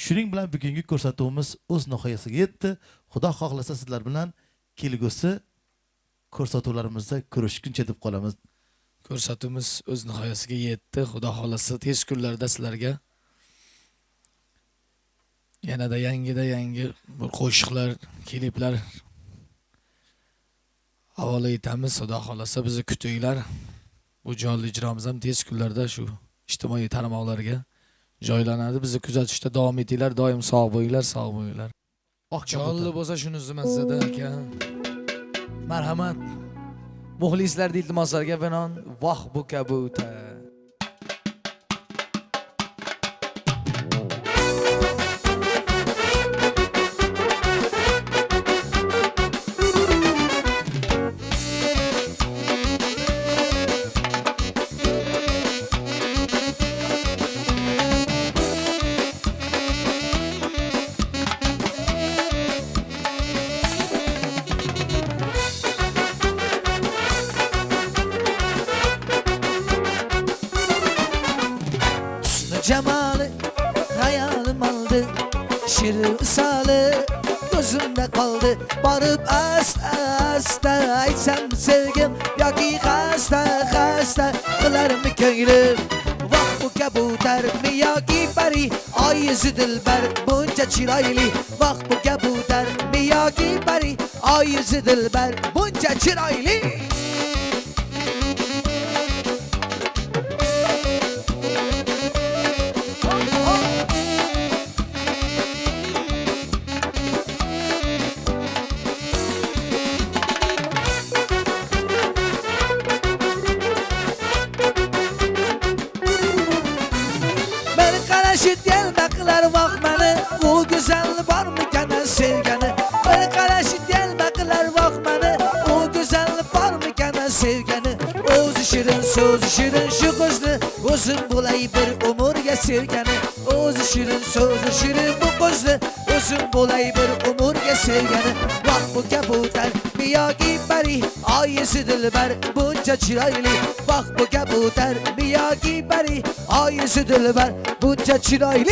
Speaker 5: Shuning bilan bugungi ko'rsatuvimiz o'z nihoyasiga yetdi. Xudo xohlasa sizlar bilan kelgusi ko'rsatuvlarimizda ko'rishguncha deb qolamiz.
Speaker 3: Ko'rsatuvimiz o'z nihoyasiga yetdi. Xudo xohlasa tez kunlarda sizlarga yanada yangi bir qo'shiqlar, kliplar havola etamiz. Xudo xohlasa bizni kutinglar. Bu jonli ijromiz ham tez kunlarda shu ijtimoiy tarmoqlarga joylanadi. Bizni kuzatishda davom etinglar, doim sog' bo'linglar, sog' bo'linglar.
Speaker 4: Oq
Speaker 3: Jonli bo'lsa shunisi mazzada aka. Marhamat. Muxlislar iltimoslariga binoan voh bu kabutar.
Speaker 4: Cemali hayalim aldı, şirin ısalı gözümde kaldı. Barıp asta asta aytsam sevgim, yoki hasta hasta kılar mı köylüm? Vah bu kabutar mı yoki pari, ay yüzü dilber bunca çiraylı. Vah bu kabutar mı yoki pari, ay yüzü dilber bunca çiraylı. Karışık gelmekler vakmanı, o güzel var mı gene sevgeni? Beni karışık gelmekler vakmanı, o güzel var mı gene sevgeni? Özü şirin sözü şirin şu kızlı, uzun bulay bir umurga sevgeni. Özü şirin sözü şirin bu kızlı, uzun bulay bir umurga sevgeni. Vah bu kabutar miyagi bari, ayısı dilber bunca çiraylı. Vah bu kabutar miyagi bari, ayısı dilber bunca çiraylı.